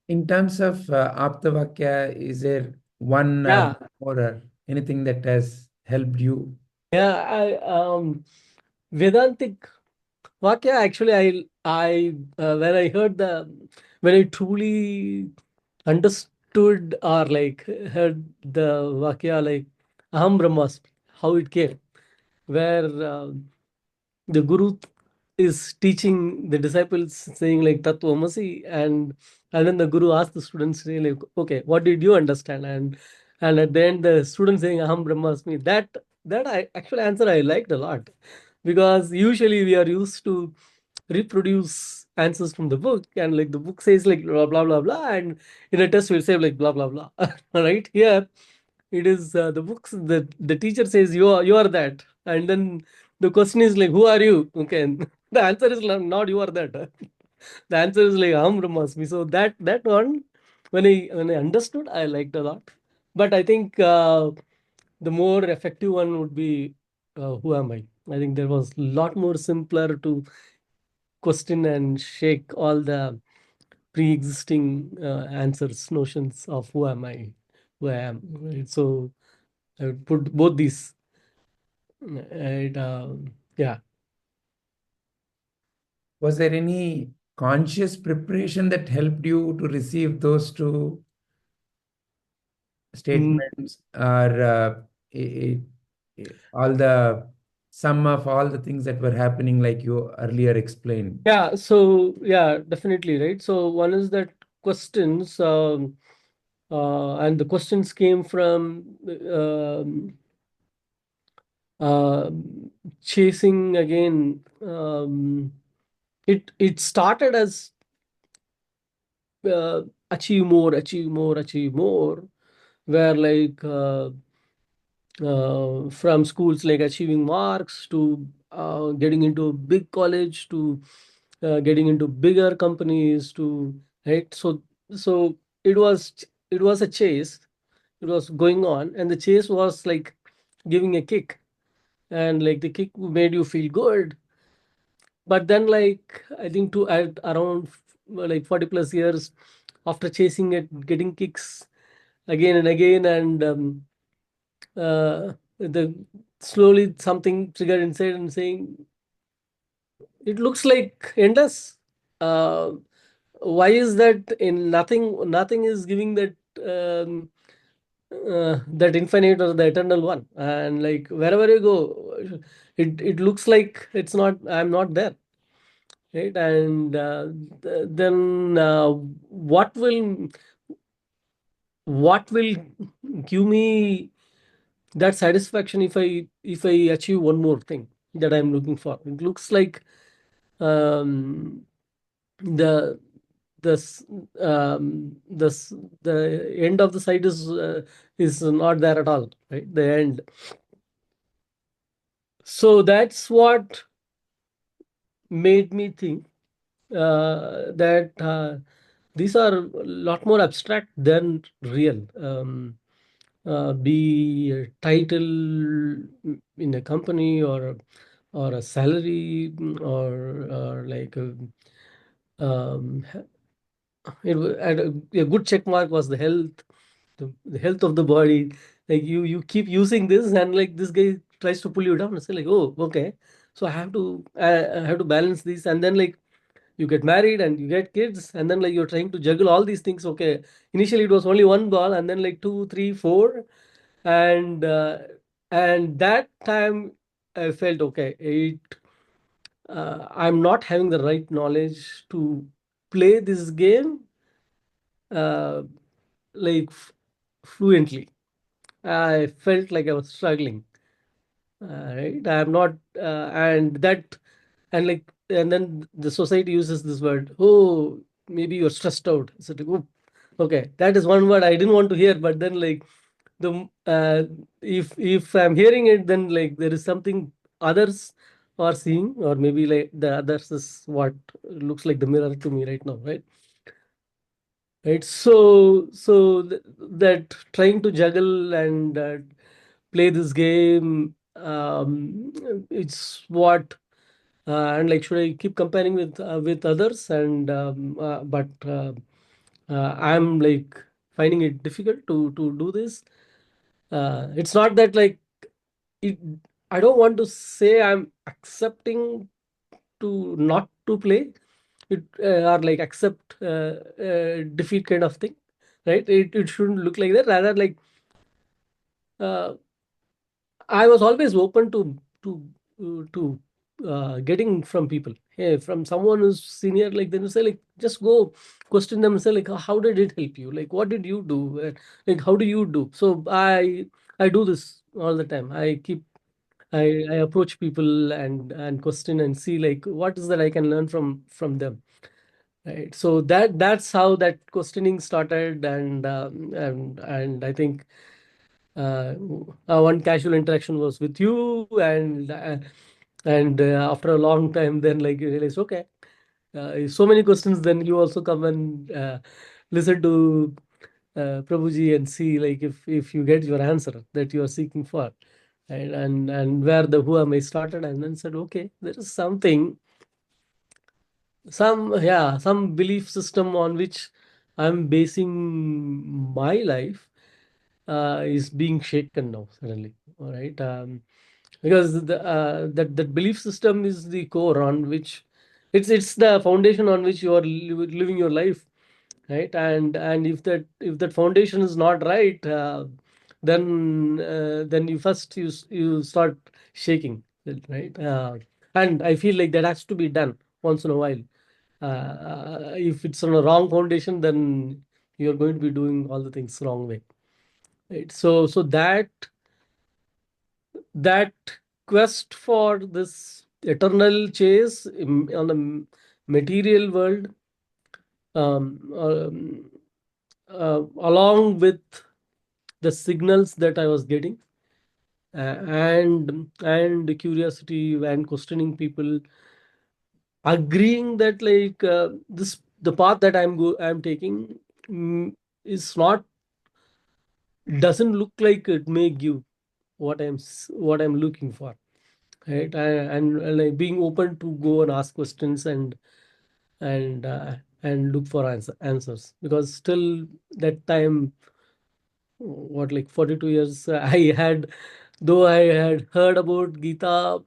In terms of apta vaakya, is there one Yeah, or anything that has helped you? Yeah, Vedantic vaakya. Actually, when I heard when I truly understood or like heard the vaakya, like Aham Brahmasmi, how it came, where the guru is teaching the disciples saying like Tatvamasi, and then the guru asks the students saying like, okay, what did you understand? And at the end the student saying Aham Brahmasmi. That I actually answer I liked a lot, because usually we are used to reproduce answers from the book, and like the book says like blah blah blah blah, and in a test we'll say like blah blah blah. Right here it is the books, the teacher says you are that, and then the question is like, who are you? Okay, and the answer is not you are that. The answer is like Aham Brahmasmi. So that one, when I understood, I liked a lot. But I think the more effective one would be who am I? I think there was a lot more simpler to question and shake all the pre-existing answers, notions of who am I, who I am. Right? So I would put both these. And yeah. Was there any conscious preparation that helped you to receive those two statements, or all the sum of all the things that were happening, like you earlier explained? Yeah. So yeah, definitely, right. So one is that questions, and the questions came from uh, chasing again. It started as achieve more, achieve more, achieve more, where like from schools like achieving marks to getting into a big college to getting into bigger companies to, right. So it was a chase. It was going on, and the chase was like giving a kick, and like the kick made you feel good. But then like I think to at around like 40 plus years after chasing it, getting kicks again and again, and the slowly something triggered inside and saying it looks like endless. uh, why is that? In nothing is giving that that infinite or the eternal one, and like wherever you go, it looks like it's not, I'm not there, right. And then what will give me that satisfaction if I achieve one more thing that I'm looking for? It looks like um, the the s- the the end of the site is not there at all, right? The end. So that's what made me think that these are a lot more abstract than real. Be a title in a company, or a salary, or like um, and a good check mark was the health, the health of the body. Like you keep using this, and like this guy tries to pull you down and say like, oh, okay, so I have to balance this. And then like you get married and you get kids, and then like you're trying to juggle all these things. Okay, initially it was only one ball, and then like two, three, four, and that time I felt okay, I'm not having the right knowledge to play this game uh, like fluently. I felt like I was struggling. Right, I'm not, and that, and like, and then the society uses this word. Oh, maybe you're stressed out. So like, oh, okay, that is one word I didn't want to hear. But then like if I'm hearing it, then like there is something others are seeing, or maybe like the others is what looks like the mirror to me right now, right? Right. So that trying to juggle and play this game, it's what, and like should I keep comparing with others, and but I'm like finding it difficult to do this. It's not that like it I don't want to say I'm accepting to not to play it, or like accept defeat kind of thing, right? It shouldn't look like that. Rather, like uh, I was always open to getting from people. Hey, from someone who's senior, like then you say, like, just go question them and say, like, how did it help you? Like, what did you do? Like, how do you do? So I do this all the time. I approach people and question and see, like, what is that I can learn from them. Right. So that's how that questioning started, and I think uh, one casual interaction was with you, and after a long time, then like you realize, okay, so many questions. Then you also come and listen to Prabhuji and see, like, if you get your answer that you are seeking for, right? And where the who am I started, and then said, okay, there is something, some belief system on which I'm basing my life is being shaken now suddenly. All right. Because that belief system is the core on which it's the foundation on which you are living your life, right? And if that foundation is not right, then you first you start shaking, right? And I feel like that has to be done once in a while. If it's on a wrong foundation, then you're going to be doing all the things wrong way, right? So that quest for this eternal chase on the material world, um, um, along with the signals that I was getting, and curiosity and questioning people, agreeing that, like, this the path that I'm taking, is not doesn't look like it may give what I'm looking for, right? And like being open to go and ask questions and look for answers, because still that time, what, like 42 years, I had, though I had heard about Gita,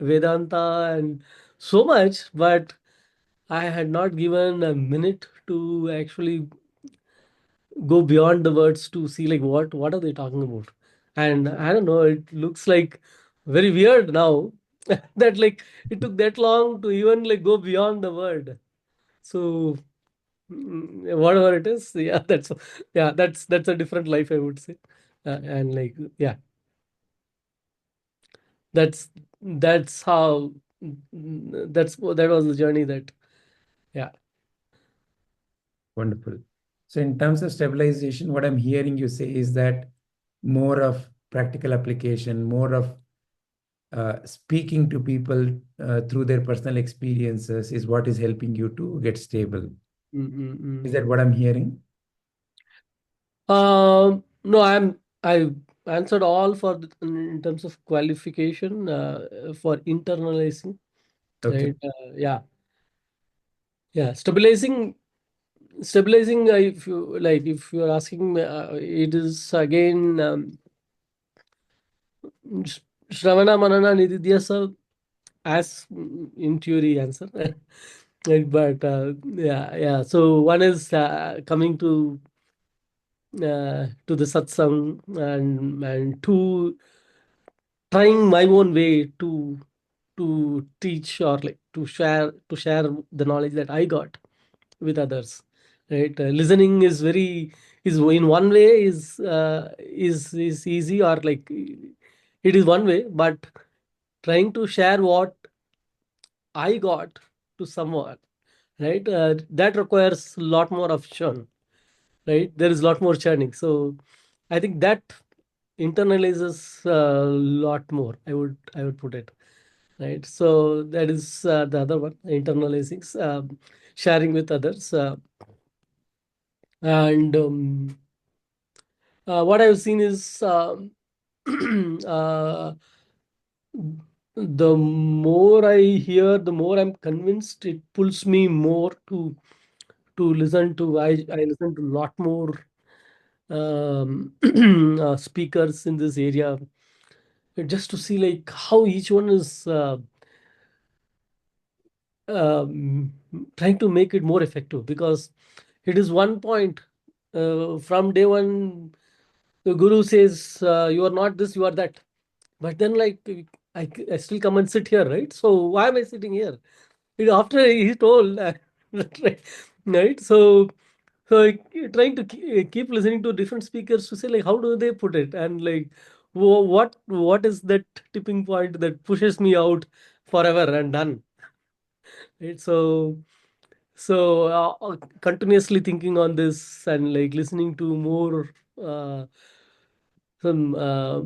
Vedanta, and so much, but I had not given a minute to actually go beyond the words to see, like, what are they talking about. And I don't know, it looks like very weird now that, like, it took that long to even like go beyond the word. So whatever it is, yeah, that's a different life, I would say. And like, yeah, that's that's how that was the journey that, yeah. Wonderful. So in terms of stabilization, what I'm hearing you say is that more of practical application, more of speaking to people through their personal experiences is what is helping you to get stable. Is that what I'm hearing? No, I answered all for in terms of qualification, for internalizing, Okay. right? Yeah. Stabilizing. If you like, if you are asking me, it is again, Shravana, Manana, Nididhyasa, as in theory answer. Right, but yeah. So one is coming to the satsang, and two, trying my own way to teach, or like to share the knowledge that I got with others, right? Listening is in one way is easy, or like it is one way, but trying to share what I got to someone, right? That requires a lot more of churn, right? There is a lot more churning. So I think that internalizes a lot more. I would put it, right. So that is the other one, internalizing, sharing with others, and what I've seen is, uh, the more I hear, the more I'm convinced it pulls me more to listen to. I listen to a lot more speakers in this area, just to see like how each one is trying to make it more effective, because it is one point from day one the guru says you are not this, you are that, but then like I still come and sit here, right? So why am I sitting here? After he told right, right? So trying to keep listening to different speakers to say like how do they put it, and like what is that tipping point that pushes me out forever and done, right? So continuously thinking on this and like listening to more some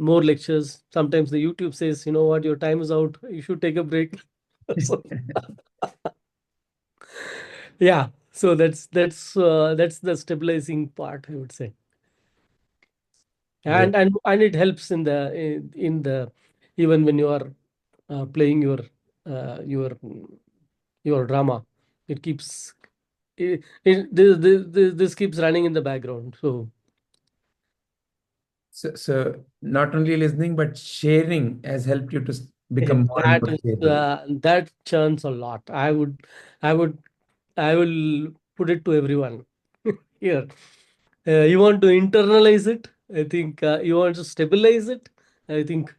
more lectures. Sometimes the YouTube says, you know what, your time is out, you should take a break. So, yeah, so that's the stabilizing part, I would say. Great. And it helps in the even when you are playing your your drama, it keeps this keeps running in the background. So not only listening, but sharing has helped you to become more and That more is stable. that churns a lot. I would I will put it to everyone here. You want to internalize it, I think. You want to stabilize it, I think.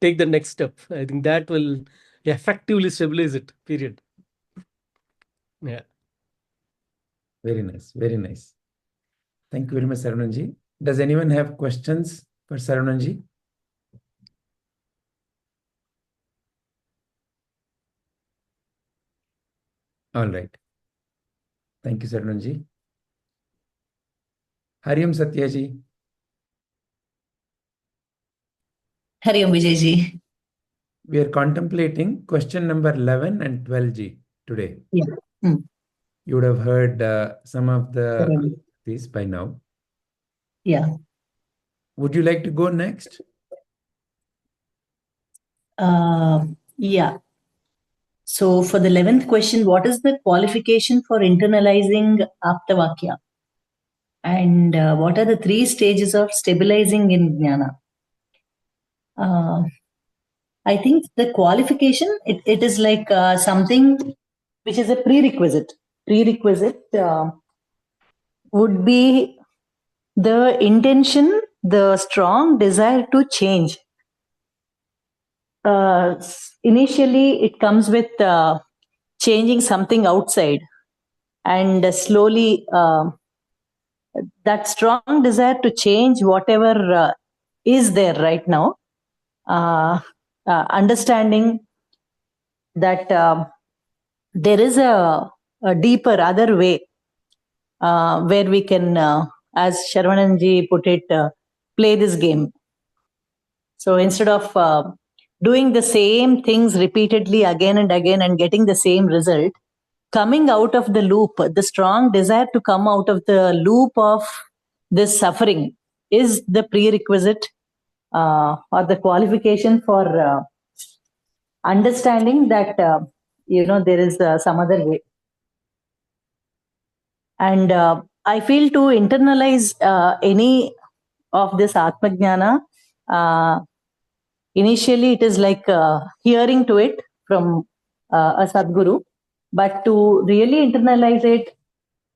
Take the next step. I think that will effectively stabilize it. Period. Yeah. Very nice. Very nice. Thank you very much, Sarananji. Does anyone have questions for Sarananji? All right. Thank you, Sarananji. Hariam Satyaji. Hari Om Vijayji. We are contemplating question number 11 and 12G today. Yeah. You would have heard some of Correct. these by now. Yeah. Would you like to go next? Yeah. So for the 11th question, what is the qualification for internalizing apta vaakya? And what are the 3 stages of stabilizing in Jnana? I think the qualification, it is like something which is a prerequisite. Prerequisite would be the intention, the strong desire to change. Initially, it comes with changing something outside, and slowly that strong desire to change whatever is there right now, understanding that there is a deeper other way where we can, as Sharvananji put it, play this game. So instead of doing the same things repeatedly again and again and getting the same result, coming out of the loop, the strong desire to come out of the loop of this suffering is the prerequisite or the qualification for understanding that there is some other way. And I feel to internalize any of this Atma Jnana, initially it is like hearing to it from a Sadguru, but to really internalize it,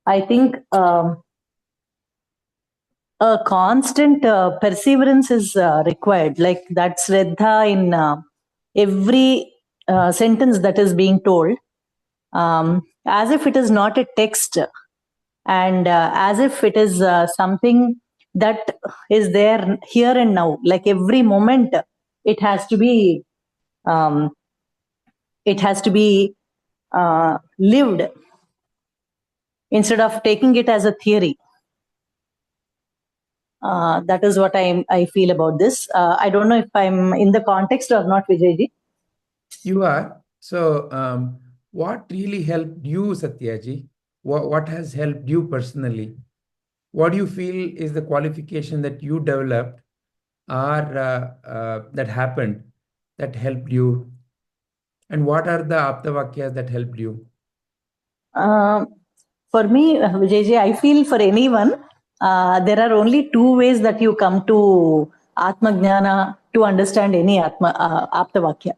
I think a constant perseverance is required, like that Shraddha in every sentence that is being told, as if it is not a text, and as if it is something that is there here and now, like every moment it has to be lived instead of taking it as a theory. That is what I feel about this. I don't know if I'm in the context or not, Vijayji. You are. So what really helped you, Satyaji? What has helped you personally? What do you feel is the qualification that you developed or that happened that helped you? And what are the aptavakyas that helped you? For me, Vijayji, I feel for anyone, there are only 2 ways that you come to Atma Jnana to understand any apta vaakya.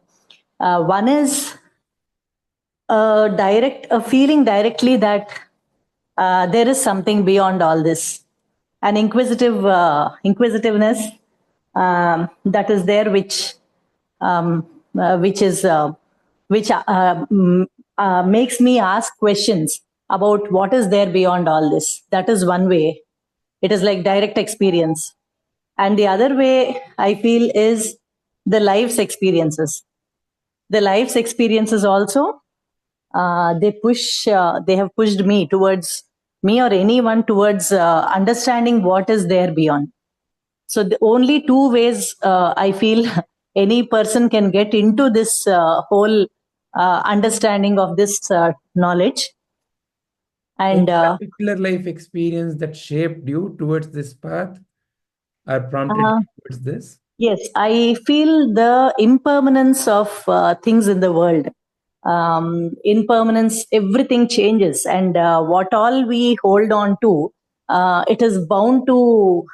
One is a feeling directly that there is something beyond all this, an inquisitiveness that is there, which makes me ask questions about what is there beyond all this. That is one way. It is like direct experience. And the other way I feel is the life's experiences. The life's experiences also, they have pushed me or anyone towards understanding what is there beyond. So the only two ways I feel any person can get into this whole understanding of this knowledge. And any particular life experience that shaped you towards this path or prompted you towards this? Yes, I feel the impermanence of things in the world. Impermanence, everything changes, and what all we hold on to, it is bound to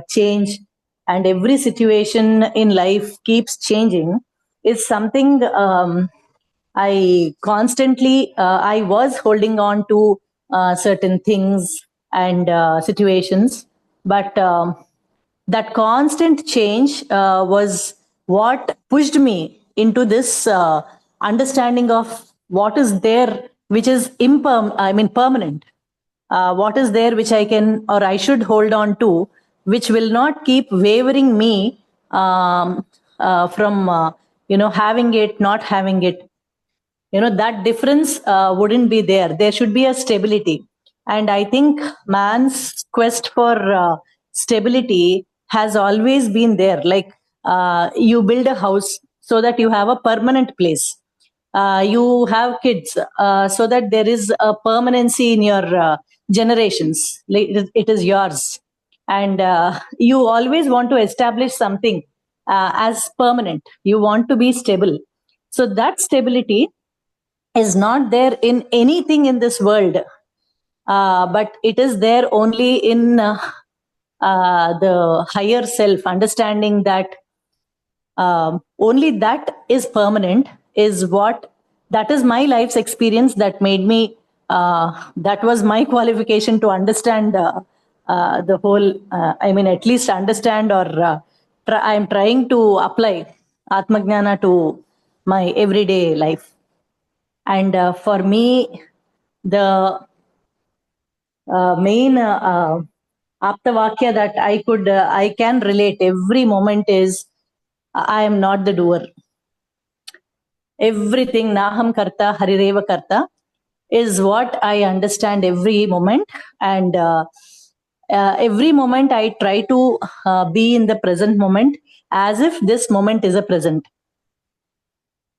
change, and every situation in life keeps changing, is something I constantly, I was holding on to certain things and situations, but that constant change was what pushed me into this understanding of what is there, which is permanent. What is there which I can or I should hold on to, which will not keep wavering me from having it, not having it. That difference wouldn't be there. There should be a stability. And I think man's quest for stability has always been there. Like you build a house so that you have a permanent place. You have kids so that there is a permanency in your generations. Like it is yours. And you always want to establish something as permanent. You want to be stable. So that stability is not there in anything in this world, but it is there only in the higher self, understanding that only that is permanent, that is my life's experience that made me, that was my qualification to understand the whole, at least understand, or I'm trying to apply Atmajnana to my everyday life. And for me, the main apta vaakya that I can relate every moment is, I am not the doer. Everything naham karta harireva karta is what I understand every moment. And every moment I try to be in the present moment as if this moment is a present.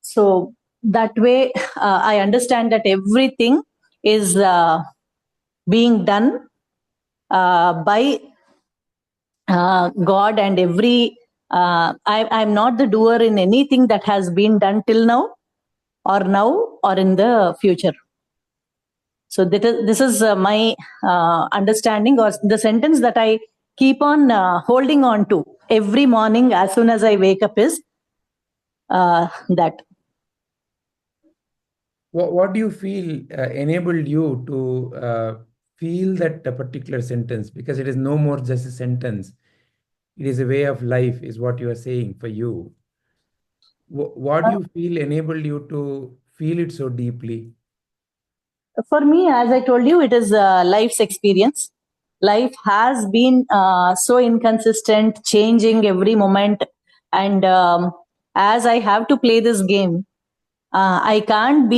So that way I understand that everything is being done by God, and I'm not the doer in anything that has been done till now or in the future. So this is my understanding, or the sentence that I keep on holding on to every morning as soon as I wake up is that. What do you feel enabled you to feel that particular sentence? Because it is no more just a sentence. It is a way of life, is what you are saying for you. What do you feel enabled you to feel it so deeply? For me, as I told you, it is life's experience. Life has been so inconsistent, changing every moment. And as I have to play this game, I can't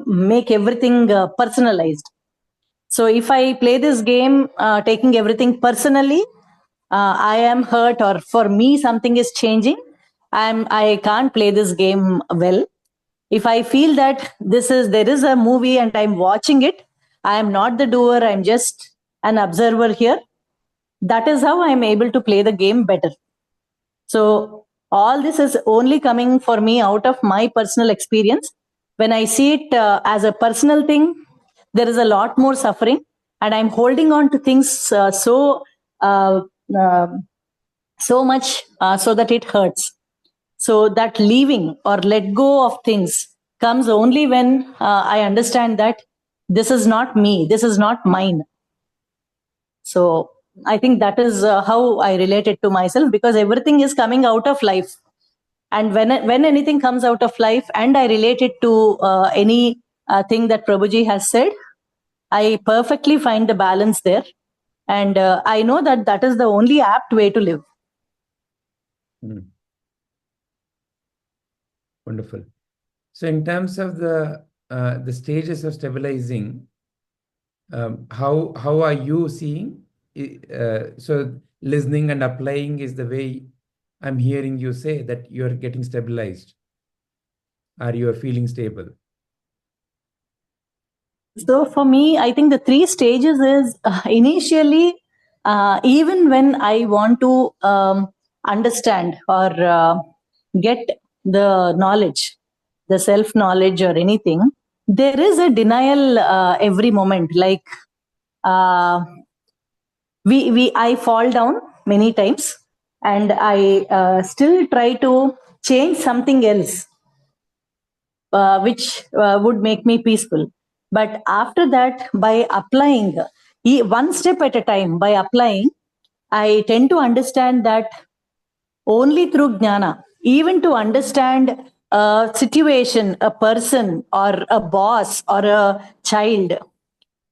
make everything personalized. So if I play this game taking everything personally, I am hurt, or for me something is changing, I can't play this game well. If I feel that there is a movie and I'm watching it, I am not the doer, I'm just an observer here. That is how I'm able to play the game better. So all this is only coming for me out of my personal experience. When I see it as a personal thing, there is a lot more suffering, and I'm holding on to things so so much so that it hurts. So that leaving or let go of things comes only when I understand that this is not me, this is not mine. So I think that is how I relate it to myself, because everything is coming out of life. And when anything comes out of life and I relate it to any thing that Prabhuji has said, I perfectly find the balance there. And I know that that is the only apt way to live. Wonderful. So in terms of the stages of stabilizing, how are you seeing? So listening and applying is the way I'm hearing you say that you're getting stabilized, or you are feeling stable. So for me, I think the 3 stages is initially, even when I want to understand or get the knowledge, the self-knowledge or anything, there is a denial every moment. Like I fall down many times and I still try to change something else which would make me peaceful. But after that, by applying one step at a time, by applying, I tend to understand that only through jnana, even to understand a situation, a person, or a boss, or a child,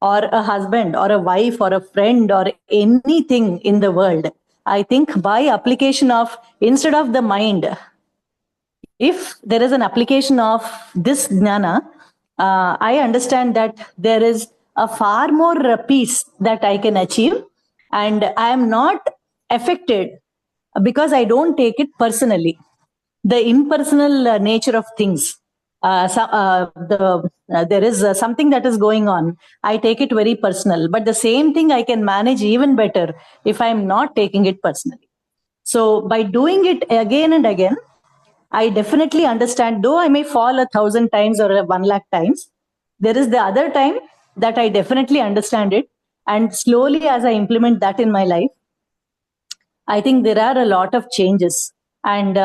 or a husband, or a wife, or a friend, or anything in the world, I think by application of, instead of the mind, if there is an application of this jnana, I understand that there is a far more peace that I can achieve, and I am not affected because I don't take it personally. The impersonal nature of things. There is something that is going on. I take it very personal, but the same thing I can manage even better if I am not taking it personally. So by doing it again and again, I definitely understand, though I may fall 1,000 times or 1 lakh times, there is the other time that I definitely understand it. And slowly, as I implement that in my life, I think there are a lot of changes. And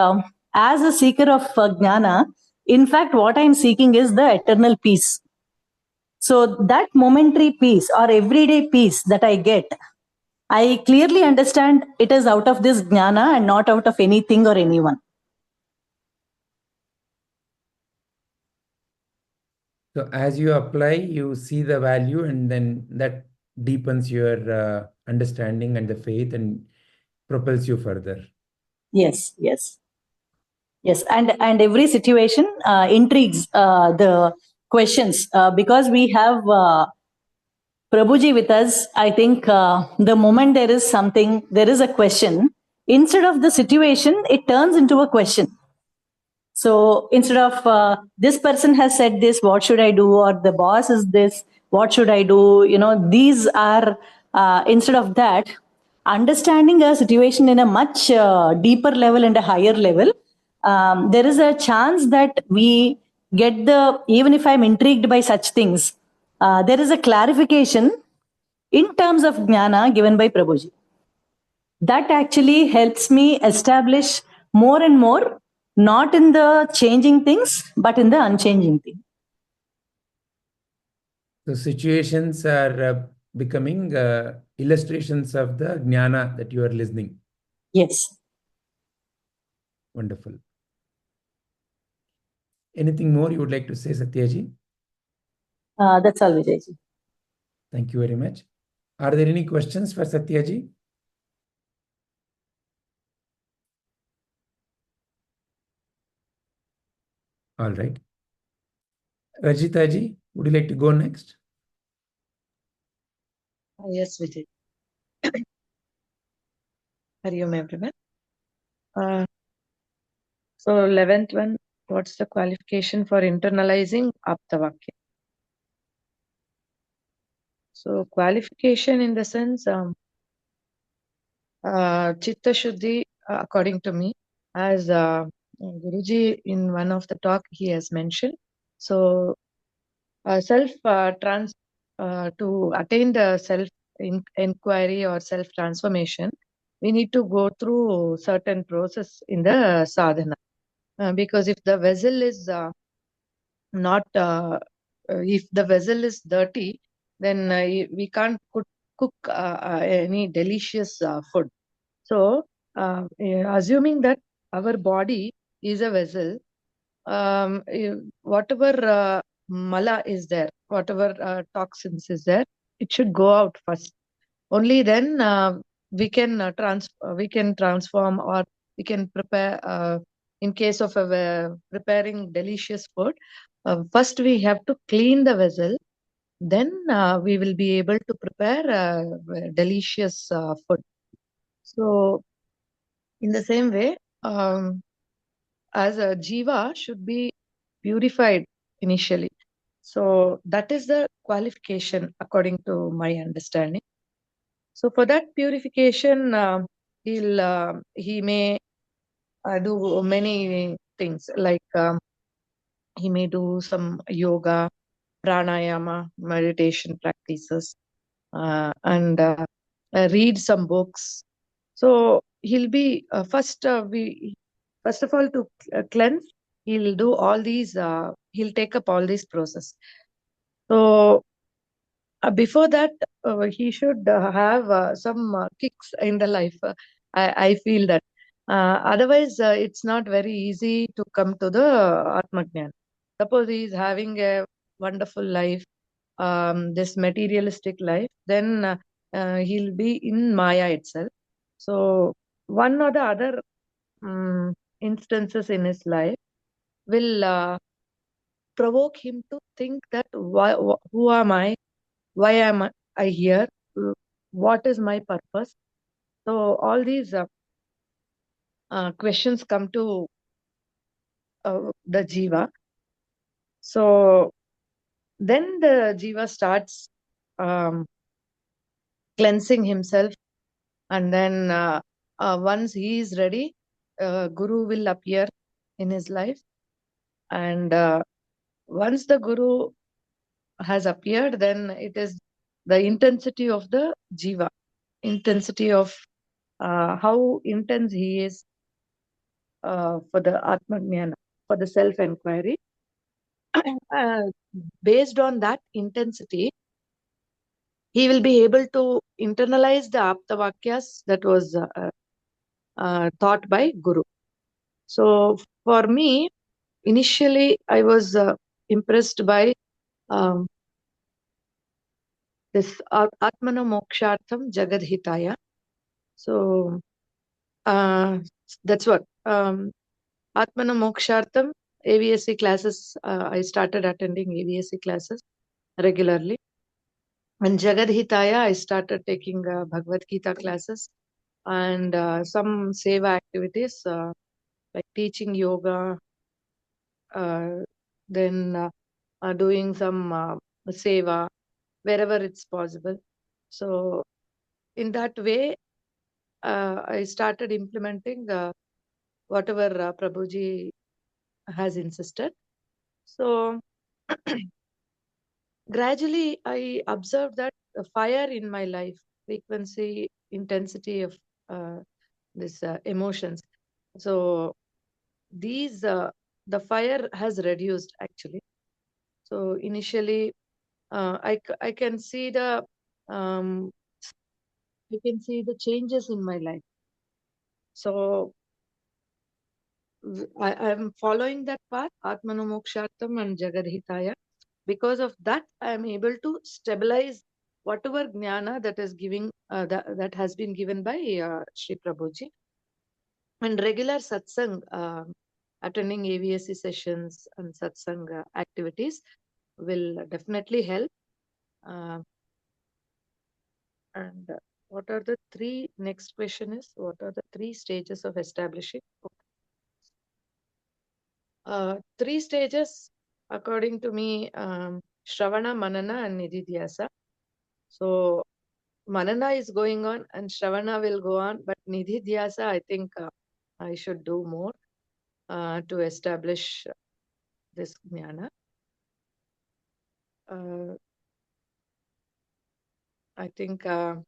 as a seeker of jnana, in fact, what I'm seeking is the eternal peace. So that momentary peace or everyday peace that I get, I clearly understand it is out of this jnana and not out of anything or anyone. So as you apply, you see the value, and then that deepens your understanding and the faith and propels you further. Yes, yes. Yes, and every situation intrigues the questions because we have Prabhuji with us. I think the moment there is something, there is a question, instead of the situation, it turns into a question. So instead of this person has said this, what should I do? Or the boss is this, what should I do? You know, these are, instead of that, understanding a situation in a much deeper level and a higher level, there is a chance that we get the, even if I'm intrigued by such things, there is a clarification in terms of jnana given by Prabhuji. That actually helps me establish more and more, not in the changing things, but in the unchanging thing. So situations are becoming illustrations of the jnana that you are listening. Yes. Wonderful. Anything more you would like to say, Satyaji? That's all, Vijayji. Thank you very much. Are there any questions for Satyaji? All right. Rajitaji, would you like to go next? Yes, Vijay. Hari Om, everyone. So 11th one, what's the qualification for internalizing apta vaakya? So qualification in the sense, chitta shuddhi, according to me, as Guruji in one of the talk he has mentioned. So self to attain the self inquiry or self transformation, we need to go through certain process in the sadhana. Because if the vessel is not, if the vessel is dirty, then we can't cook any delicious food. So, assuming that our body is a vessel, whatever mala is there, whatever toxins is there, it should go out first. Only then we can transform, or we can prepare. In case of preparing delicious food, first we have to clean the vessel. Then we will be able to prepare delicious food. So, in the same way, as a jiva should be purified initially. So that is the qualification according to my understanding. So for that purification, he may do many things, like he may do some yoga, pranayama, meditation practices, and read some books. So he'll be first of all, to cleanse, he'll do all these. He'll take up all these process. So before that, he should have some kicks in the life. I feel that. Otherwise, it's not very easy to come to the Atmajnana. Suppose he is having a wonderful life, this materialistic life, then he'll be in Maya itself. So, one or the other instances in his life will provoke him to think that who am I? Why am I here? What is my purpose? So all these questions come to the jiva. So then the jiva starts cleansing himself, and then once he is ready, Guru will appear in his life, and once the Guru has appeared, then it is the intensity of the jiva, intensity of how intense he is for the Atmajnana, for the self-enquiry. Based on that intensity, he will be able to internalize the apta vakyas that was taught by Guru. So for me, initially I was impressed by this Atmano Mokshartham Jagadhitaya. So that's what Atmano Mokshartham AVSC classes. I started attending AVSC classes regularly. And Jagadhitaya, I started taking Bhagavad Gita classes and some seva activities like teaching yoga, then doing some seva wherever it's possible. So in that way, I started implementing whatever Prabhuji has insisted. So gradually, I observed that the fire in my life, frequency, intensity of this emotions. So these, the fire has reduced actually. So initially, I can see the changes in my life. So I am following that path, Atmano Mokshartham and Jagadhitaya. Because of that, I am able to stabilize whatever jnana that is giving that has been given by Sri Prabhuji. And regular satsang, attending AVSC sessions and satsang activities will definitely help. And what are the three, next question is, what are the three stages of establishing? Three stages, according to me, Shravana, Manana, and Nididhyasa. So Manana is going on and Shravana will go on, but Nididhyasa, I think I should do more to establish this jnana. I think I'm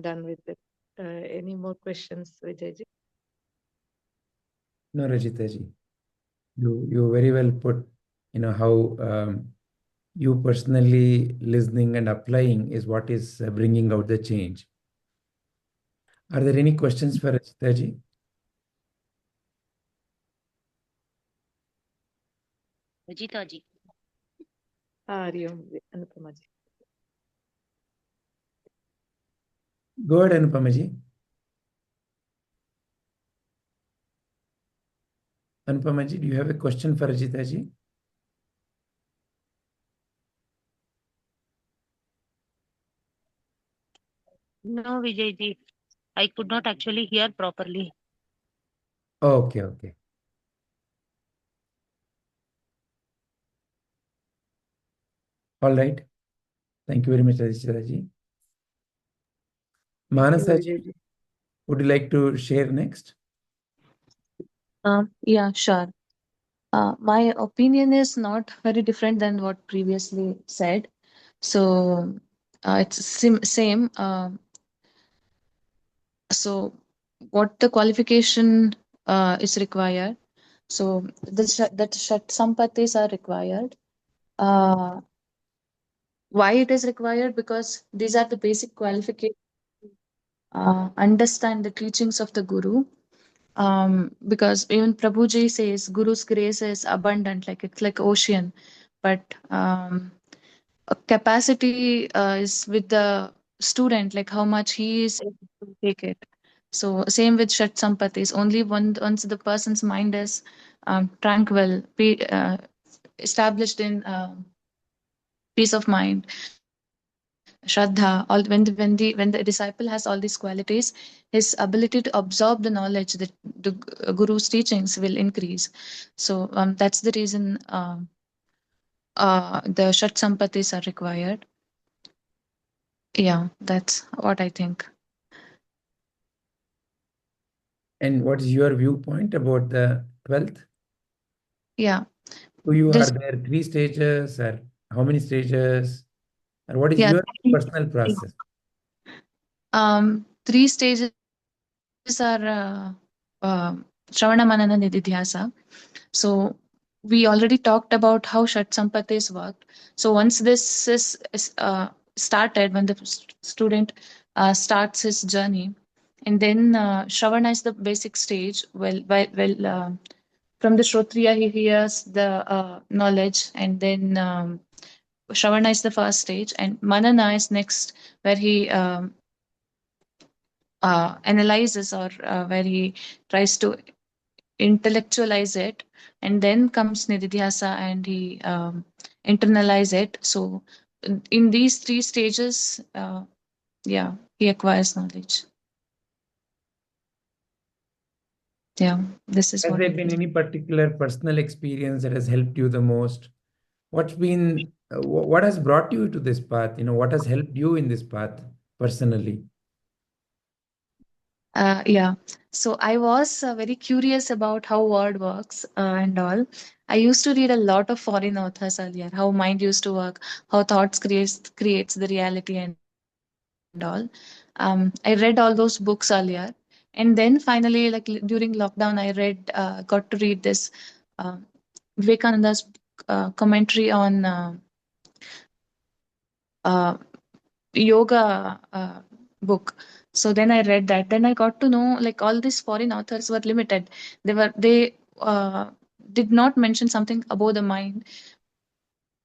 done with it. Any more questions, Vijayji? No, Rajita ji. You very well put, how you personally listening and applying is what is bringing out the change. Are there any questions for Rajita ji? Rajita ji. Hari Om, Anupama ji. Go ahead, Anupama ji. Anupama ji, do you have a question for Rajita ji? No, Vijay ji. I could not actually hear properly. Okay, okay. All right. Thank you very much, Rajita ji. Manasa ji, Vijayji. would you like to share next? Yeah, sure. My opinion is not very different than what previously said. So it's same. So what the qualification is required. So that Shat Sampatis are required. Why it is required? Because these are the basic qualifications. Understand the teachings of the Guru. Because even Prabhuji says Guru's grace is abundant, like it's like ocean, but a capacity is with the student, like how much he is able to take it. So same with Shat Sampatis. Only once the person's mind is tranquil, established in peace of mind, Shraddha, all when the disciple has all these qualities, his ability to absorb the knowledge that the Guru's teachings will increase. So that's the reason the Shat Sampatis are required. Yeah, that's what I think. And what is your viewpoint about the 12th? Yeah. Do you This, are there 3 stages or how many stages? Or what is yeah. your personal process? 3 stages are Shravana Manana Nididhyasa. So we already talked about how Shat Sampatis worked. So once this is started, when the student starts his journey, and then Shravana is the basic stage. From the Shrotriya he hears the knowledge, and then Shravana is the first stage, and Manana is next, where he analyzes, or where he tries to intellectualize it, and then comes Nididhyasa, and he internalize it. So in these 3 stages, yeah, he acquires knowledge. Yeah, this is Has what there I been think. any particular personal experience that has helped you the most? What has brought you to this path? What has helped you in this path personally? Yeah, so I was very curious about how word works and all. I used to read a lot of foreign authors earlier, how mind used to work, how thoughts creates the reality and all. I read all those books earlier, and then finally, like during lockdown, got to read this uh, Vivekananda's commentary on yoga book. So then I read that. Then I got to know, like, all these foreign authors were limited. They did not mention something above the mind,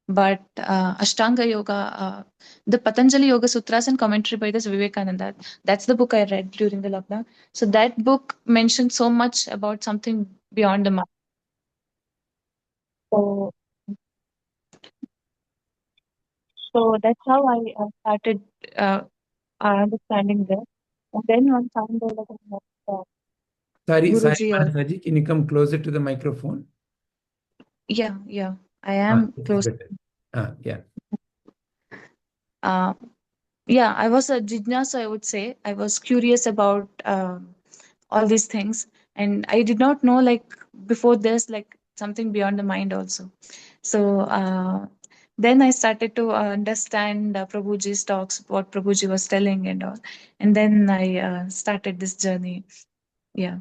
but Ashtanga Yoga, the Patanjali Yoga Sutras and commentary by this Vivekananda. That's the book I read during the lockdown. So that book mentioned so much about something beyond the mind. So, so that's how I started uh, understanding this. And then one time there was Sorry, Guruji also. Manasaji, can you come closer to the microphone? Yeah, I am This is close. better. Yeah. Uh, yeah, I was a jijnasa, I would say. I was curious about all these things, and I did not know, like, before this, like something beyond the mind also. So then I started to understand Prabhuji's talks, what Prabhuji was telling and all. And then I started this journey. Yeah.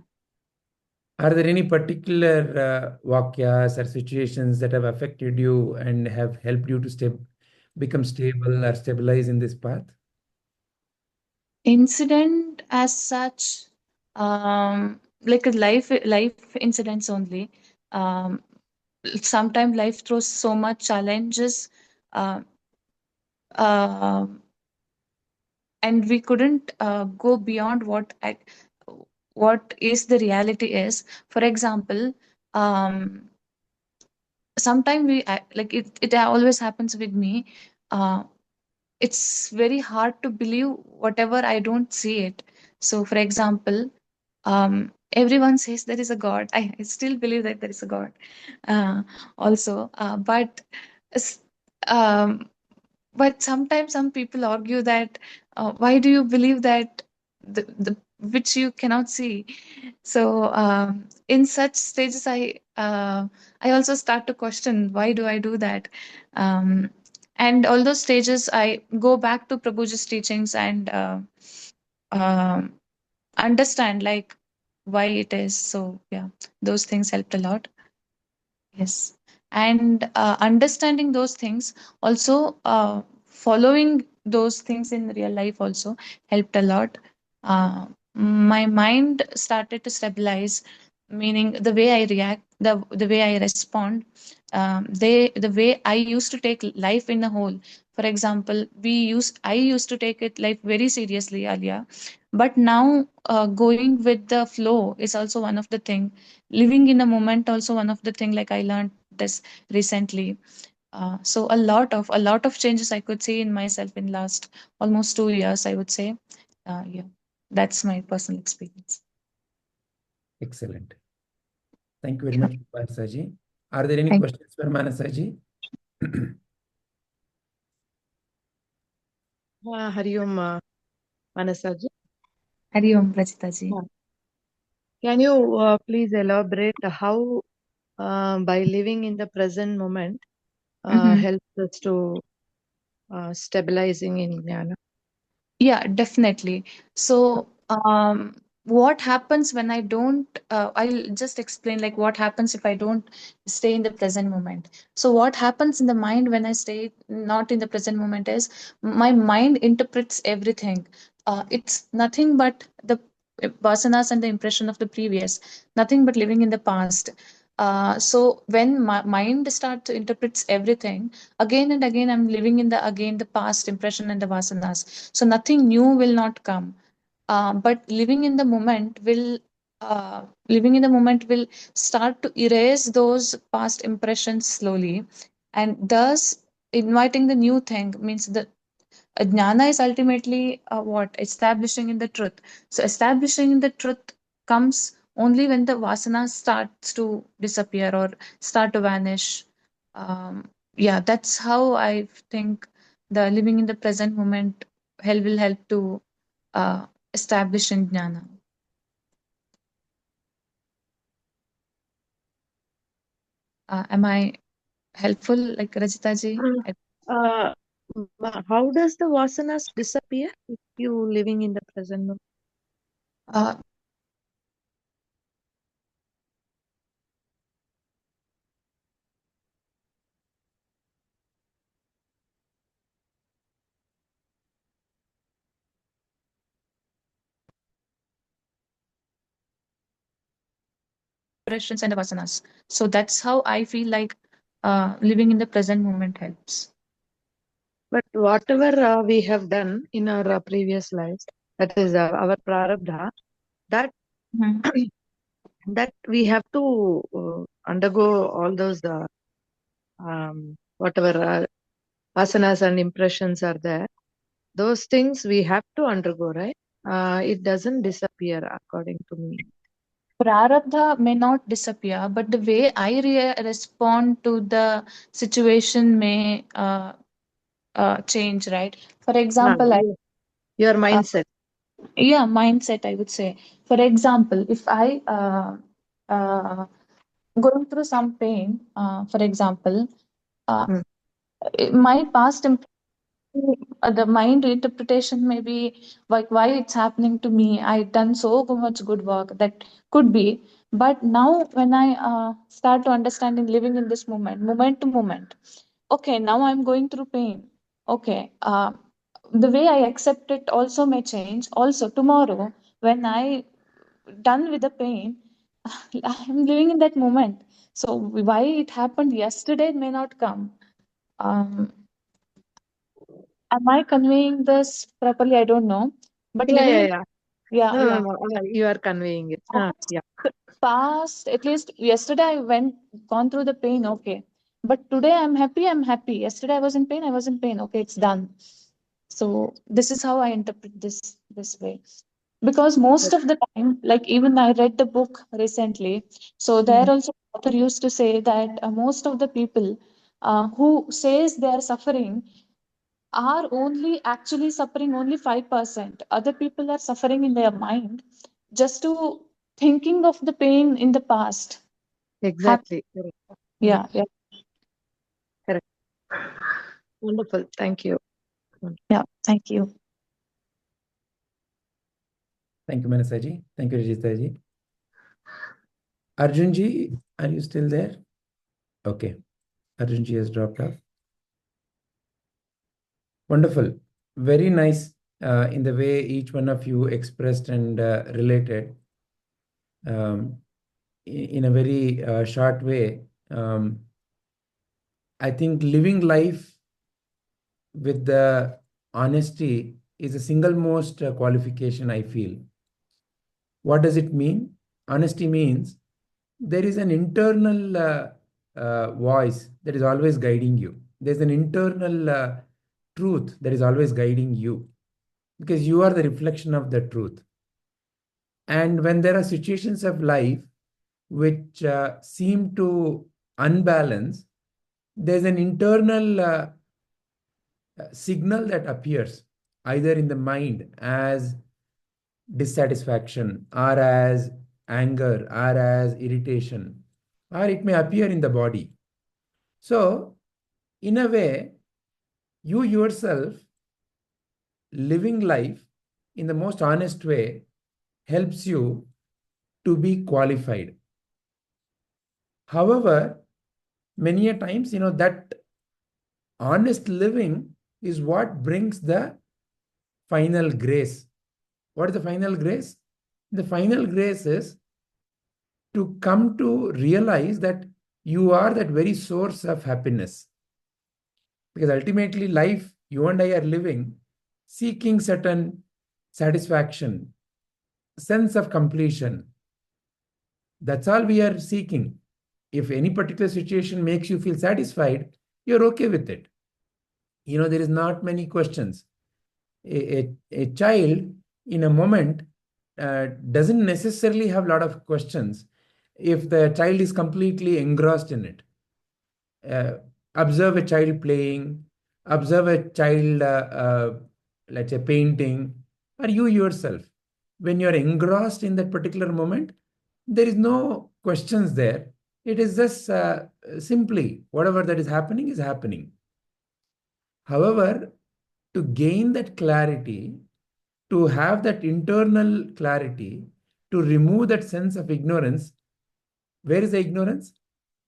Are there any particular vakyas or situations that have affected you and have helped you to become stable or stabilize in this path? Incident as such, like a life incidents only. Um, Sometimes life throws so much challenges, uh, uh, and we couldn't go beyond what is the reality is. For example, um, sometimes like it always happens with me. Uh, it's very hard to believe whatever I don't see it. So, for example, everyone says there is a God. I still believe that there is a God, also. S- um, but sometimes some people argue that why do you believe that the which you cannot see? So in such stages, I also start to question why do I do that. Um, and all those stages, I go back to Prabhuji's teachings and um understand like why it is. So yeah, those things helped a lot. Yes. And understanding those things, also following those things in real life also helped a lot. My mind started to stabilize, meaning the way I react, the way I respond, the way I used to take life in a whole. For example, I used to take it life very seriously earlier, but now going with the flow is also one of the thing. Living in the moment also one of the thing, like I learned this recently. So a lot of changes I could see in myself in last almost 2 years, I would say. Yeah, that's my personal experience. Excellent. Thank you very much, Manasaji. Are there any Thank questions for Manasaji? Hari Om, Manasaji. Hari Om, Rajitaji. Can you please elaborate how by living in the present moment helps us to stabilizing in Jnana? Yeah, definitely. So, what happens when I don't? I'll just explain like what happens if I don't stay in the present moment. So, what happens in the mind when I stay not in the present moment is my mind interprets everything. It's nothing but the vasanas and the impression of the previous, nothing but living in the past. So, when my mind starts to interprets everything, again and again I'm living in the past impression and the vasanas, so nothing new will not come. But living in the moment will start to erase those past impressions slowly, and thus inviting the new thing means the jnana is ultimately what establishing in the truth. So establishing in the truth comes only when the vasana starts to disappear or start to vanish. Yeah, that's how I think the living in the present moment will help to establish in jnana. Am I helpful, like Rajitaji? Uh, how does the vasanas disappear if you living in the present moment? Uh, Impressions and the vasanas. So that's how I feel like living in the present moment helps. But whatever we have done in our previous lives, that is our prarabdha, that Mhm. that we have to undergo all those whatever asanas and impressions are there. Those things we have to undergo, right? It doesn't disappear according to me. Prarabdha may not disappear, but the way I respond to the situation may change, right? For example, Your mindset. yeah, mindset, I would say. For example, if I going through some pain, for example, uh, Mm. My past the mind interpretation may be like why it's happening to me. I done so much good work. That could be. But now when I start to understand in living in this moment to moment, okay, now I'm going through pain. Okay, the way I accept it also may change. Also tomorrow when I done with the pain, I'm living in that moment. So why it happened yesterday may not come. Um, Am I conveying this properly? I don't know. But Yeah, living yeah, in, yeah. yeah, No, no, yeah. no. You are conveying it. Yeah. Past, at least yesterday I gone through the pain, okay. But today I'm happy. Yesterday I was in pain, okay, it's done. So this is how I interpret this way. Because most of the time, like even I read the book recently, so there also author used to say that most of the people who says they are suffering are only actually suffering only 5%. Other people are suffering in their mind just to thinking of the pain in the past. Exactly. Correct. Yeah, yeah, Correct. Wonderful. Thank you. yeah. Thank you. Thank you, Manasaji. Thank you, Rajitaji. Arjunji, are you still there? Okay. Arjunji has dropped off. Wonderful. Very nice in the way each one of you expressed and related in a very short way. I think living life with the honesty is the single most qualification I feel. What does it mean? Honesty means there is an internal voice that is always guiding you. There's an internal truth that is always guiding you because you are the reflection of the truth. And when there are situations of life which seem to unbalance, there's an internal signal that appears either in the mind as dissatisfaction or as anger or as irritation, or it may appear in the body. So, in a way, you yourself living life in the most honest way helps you to be qualified. However, many a times, that honest living is what brings the final grace. What is the final grace? The final grace is to come to realize that you are that very source of happiness. Because ultimately, life you and I are living seeking certain satisfaction, sense of completion. That's all we are seeking. If any particular situation makes you feel satisfied, you're okay with it. There is not many questions. A child in a moment doesn't necessarily have a lot of questions if the child is completely engrossed in it. Observe a child playing, observe a child, let's say, painting, or you yourself. When you're engrossed in that particular moment, there is no questions there. It is just simply whatever that is happening is happening. However, to gain that clarity, to have that internal clarity, to remove that sense of ignorance, where is the ignorance?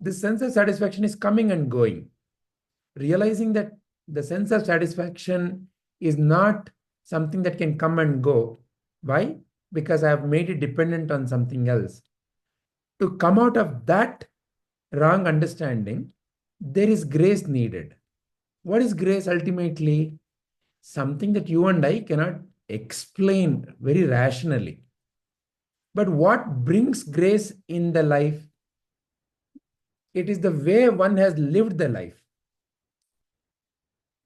This sense of satisfaction is coming and going. Realizing that the sense of satisfaction is not something that can come and go. Why? Because I have made it dependent on something else. To come out of that wrong understanding, there is grace needed. What is grace ultimately? Something that you and I cannot explain very rationally. But what brings grace in the life? It is the way one has lived the life.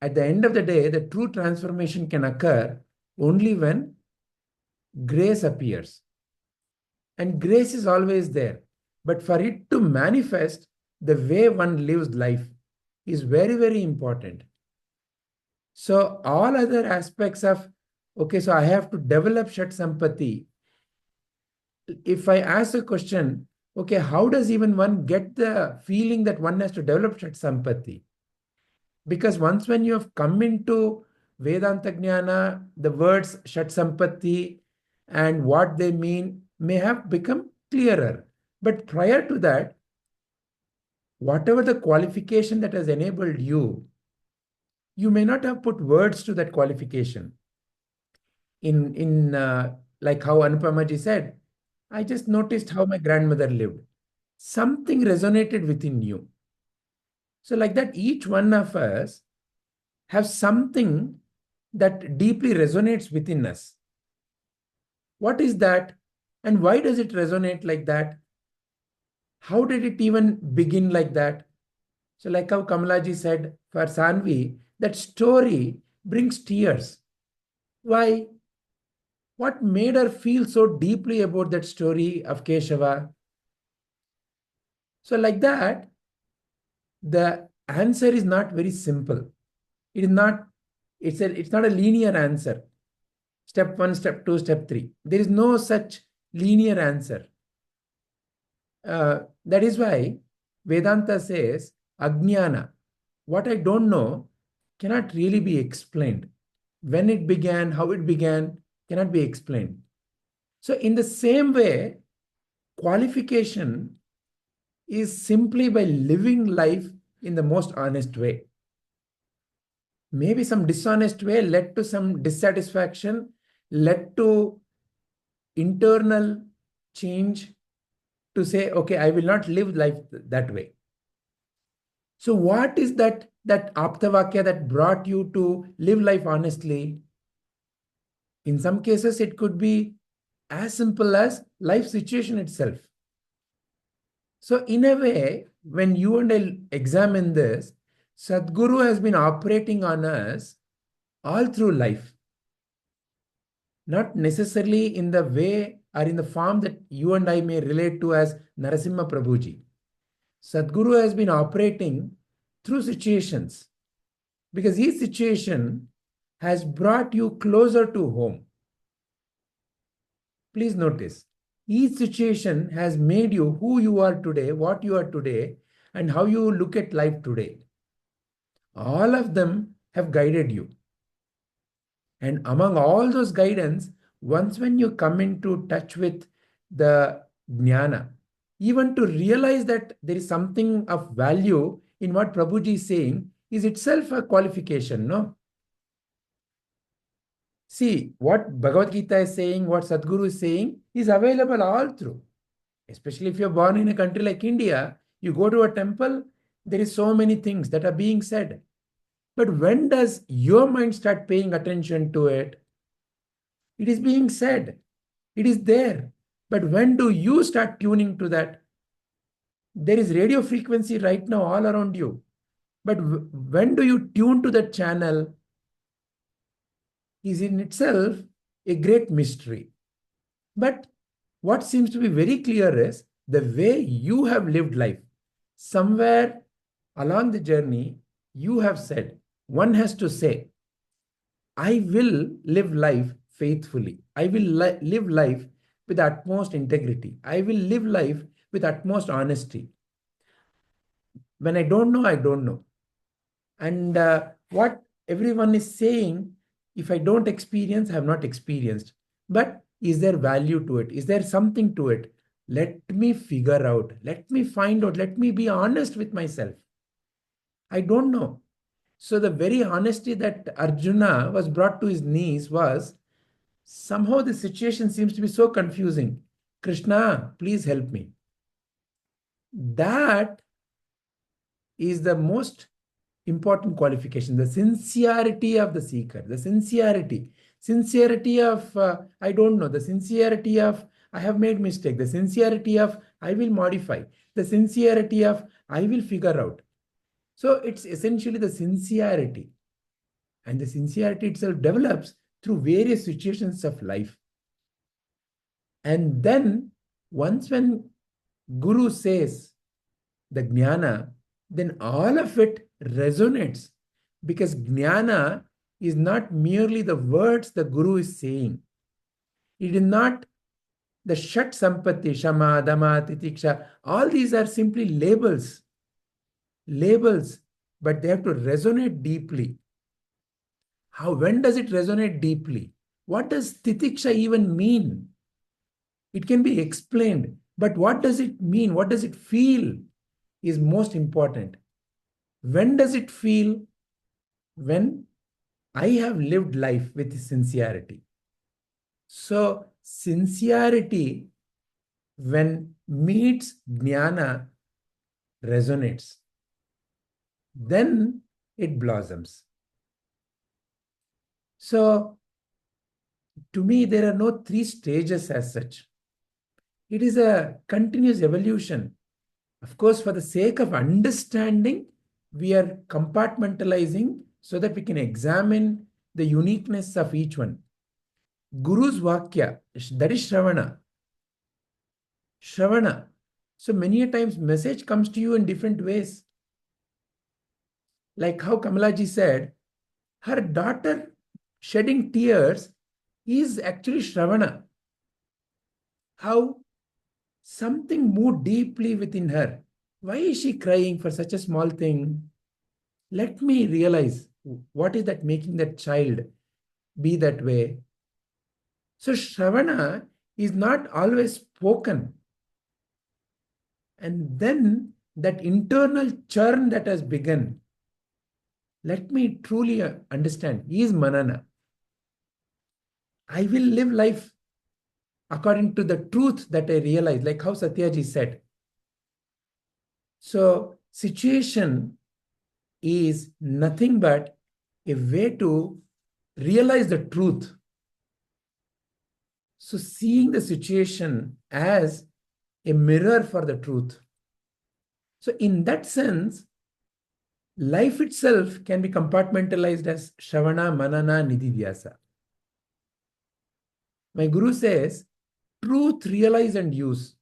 At the end of the day, the true transformation can occur only when grace appears. And grace is always there. But for it to manifest, the way one lives life is very, very important. So all other aspects of, okay, so I have to develop Shat Sampati. If I ask a question, okay, how does even one get the feeling that one has to develop Shat Sampati? Because once when you have come into Vedanta Jnana, the words Shat Sampatti and what they mean may have become clearer. But prior to that, whatever the qualification that has enabled you, you may not have put words to that qualification. Like how Anupamaji said, I just noticed how my grandmother lived. Something resonated within you. So like that, each one of us have something that deeply resonates within us. What is that? And why does it resonate like that? How did it even begin like that? So like how Kamalaji said for Sanvi, that story brings tears. Why? What made her feel so deeply about that story of Keshava? So like that, the answer is not very simple. It is not, it's not a linear answer. Step 1, step 2, step 3. There is no such linear answer. That is why Vedanta says, Ajnana, what I don't know cannot really be explained. When it began, how it began, cannot be explained. So in the same way, qualification is simply by living life in the most honest way. Maybe some dishonest way led to some dissatisfaction, led to internal change to say, okay, I will not live life that way. So what is that apta vaakya that brought you to live life honestly? In some cases, it could be as simple as life situation itself. So in a way, when you and I examine this, Sadhguru has been operating on us all through life. Not necessarily in the way or in the form that you and I may relate to as Narasimha Prabhuji. Sadhguru has been operating through situations because each situation has brought you closer to home. Please notice, each situation has made you who you are today, what you are today, and how you look at life today. All of them have guided you. And among all those guidance, once when you come into touch with the Jnana, even to realize that there is something of value in what Prabhuji is saying is itself a qualification, no? See, what Bhagavad Gita is saying, what Sadhguru is saying is available all through. Especially if you're born in a country like India, you go to a temple, there is so many things that are being said. But when does your mind start paying attention to it? It is being said. It is there. But when do you start tuning to that? There is radio frequency right now all around you. But when do you tune to that channel is in itself a great mystery. But what seems to be very clear is the way you have lived life. Somewhere along the journey, you have said, one has to say, I will live life faithfully. I will live life with utmost integrity. I will live life with utmost honesty. When I don't know, I don't know. And what everyone is saying, if I don't experience, I have not experienced. But is there value to it? Is there something to it? Let me figure out. Let me find out. Let me be honest with myself. I don't know. So the very honesty that Arjuna was brought to his knees was, somehow the situation seems to be so confusing. Krishna, please help me. That is the most important qualification, the sincerity of the seeker, the sincerity of, I don't know, the sincerity of, I have made mistake, the sincerity of, I will modify, the sincerity of, I will figure out. So it's essentially the sincerity. And the sincerity itself develops through various situations of life. And then once when Guru says the Jnana, then all of it resonates because Jnana is not merely the words the Guru is saying. It is not the Shat Sampatti, Shama, Dama, Titiksha. All these are simply labels. Labels but they have to resonate deeply. When does it resonate deeply? What does titiksha even mean? It can be explained, but what does it mean? What does it feel is most important. When does it feel? When I have lived life with sincerity. So sincerity, when meets jnana, resonates. Then it blossoms. So to me, there are no three stages as such. It is a continuous evolution. Of course, for the sake of understanding, we are compartmentalizing so that we can examine the uniqueness of each one. Guru's vaakya, that is Shravana. Shravana. So many a times message comes to you in different ways. Like how Kamalaji said, her daughter shedding tears is actually Shravana. How something moved deeply within her. Why is she crying for such a small thing? Let me realize what is that making that child be that way. So Shravana is not always spoken. And then that internal churn that has begun, let me truly understand, is manana. I will live life according to the truth that I realize, like how Satyaji said. So situation is nothing but a way to realize the truth. So seeing the situation as a mirror for the truth. So in that sense, life itself can be compartmentalized as Shravana, Manana, Nididhyasa. My guru says, truth, realize and use.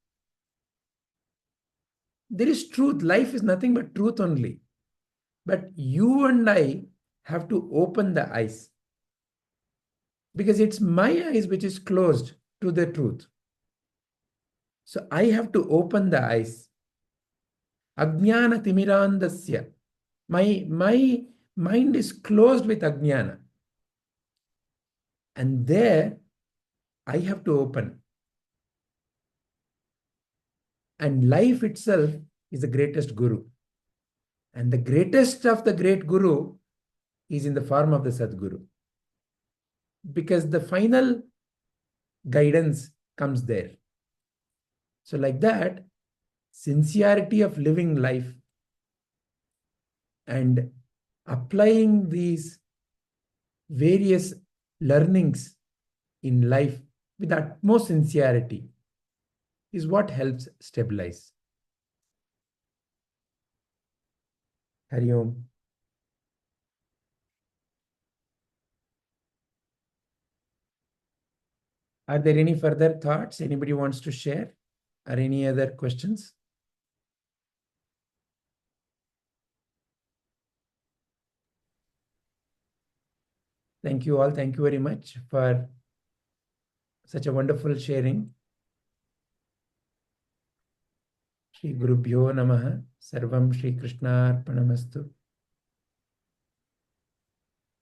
There is truth. Life is nothing but truth only. But you and I have to open the eyes. Because it's my eyes which is closed to the truth. So I have to open the eyes. Ajnana timirandasya. My mind is closed with ajnana. And there I have to open. And life itself is the greatest guru. And the greatest of the great guru is in the form of the Sadguru. Because the final guidance comes there. So like that, sincerity of living life and applying these various learnings in life with utmost sincerity is what helps stabilize. Hari Om. Are there any further thoughts anybody wants to share or any other questions? Thank you all. Thank you very much for such a wonderful sharing. Shri Gurubhyo Namaha. Sarvam Shri Krishnarpanamastu.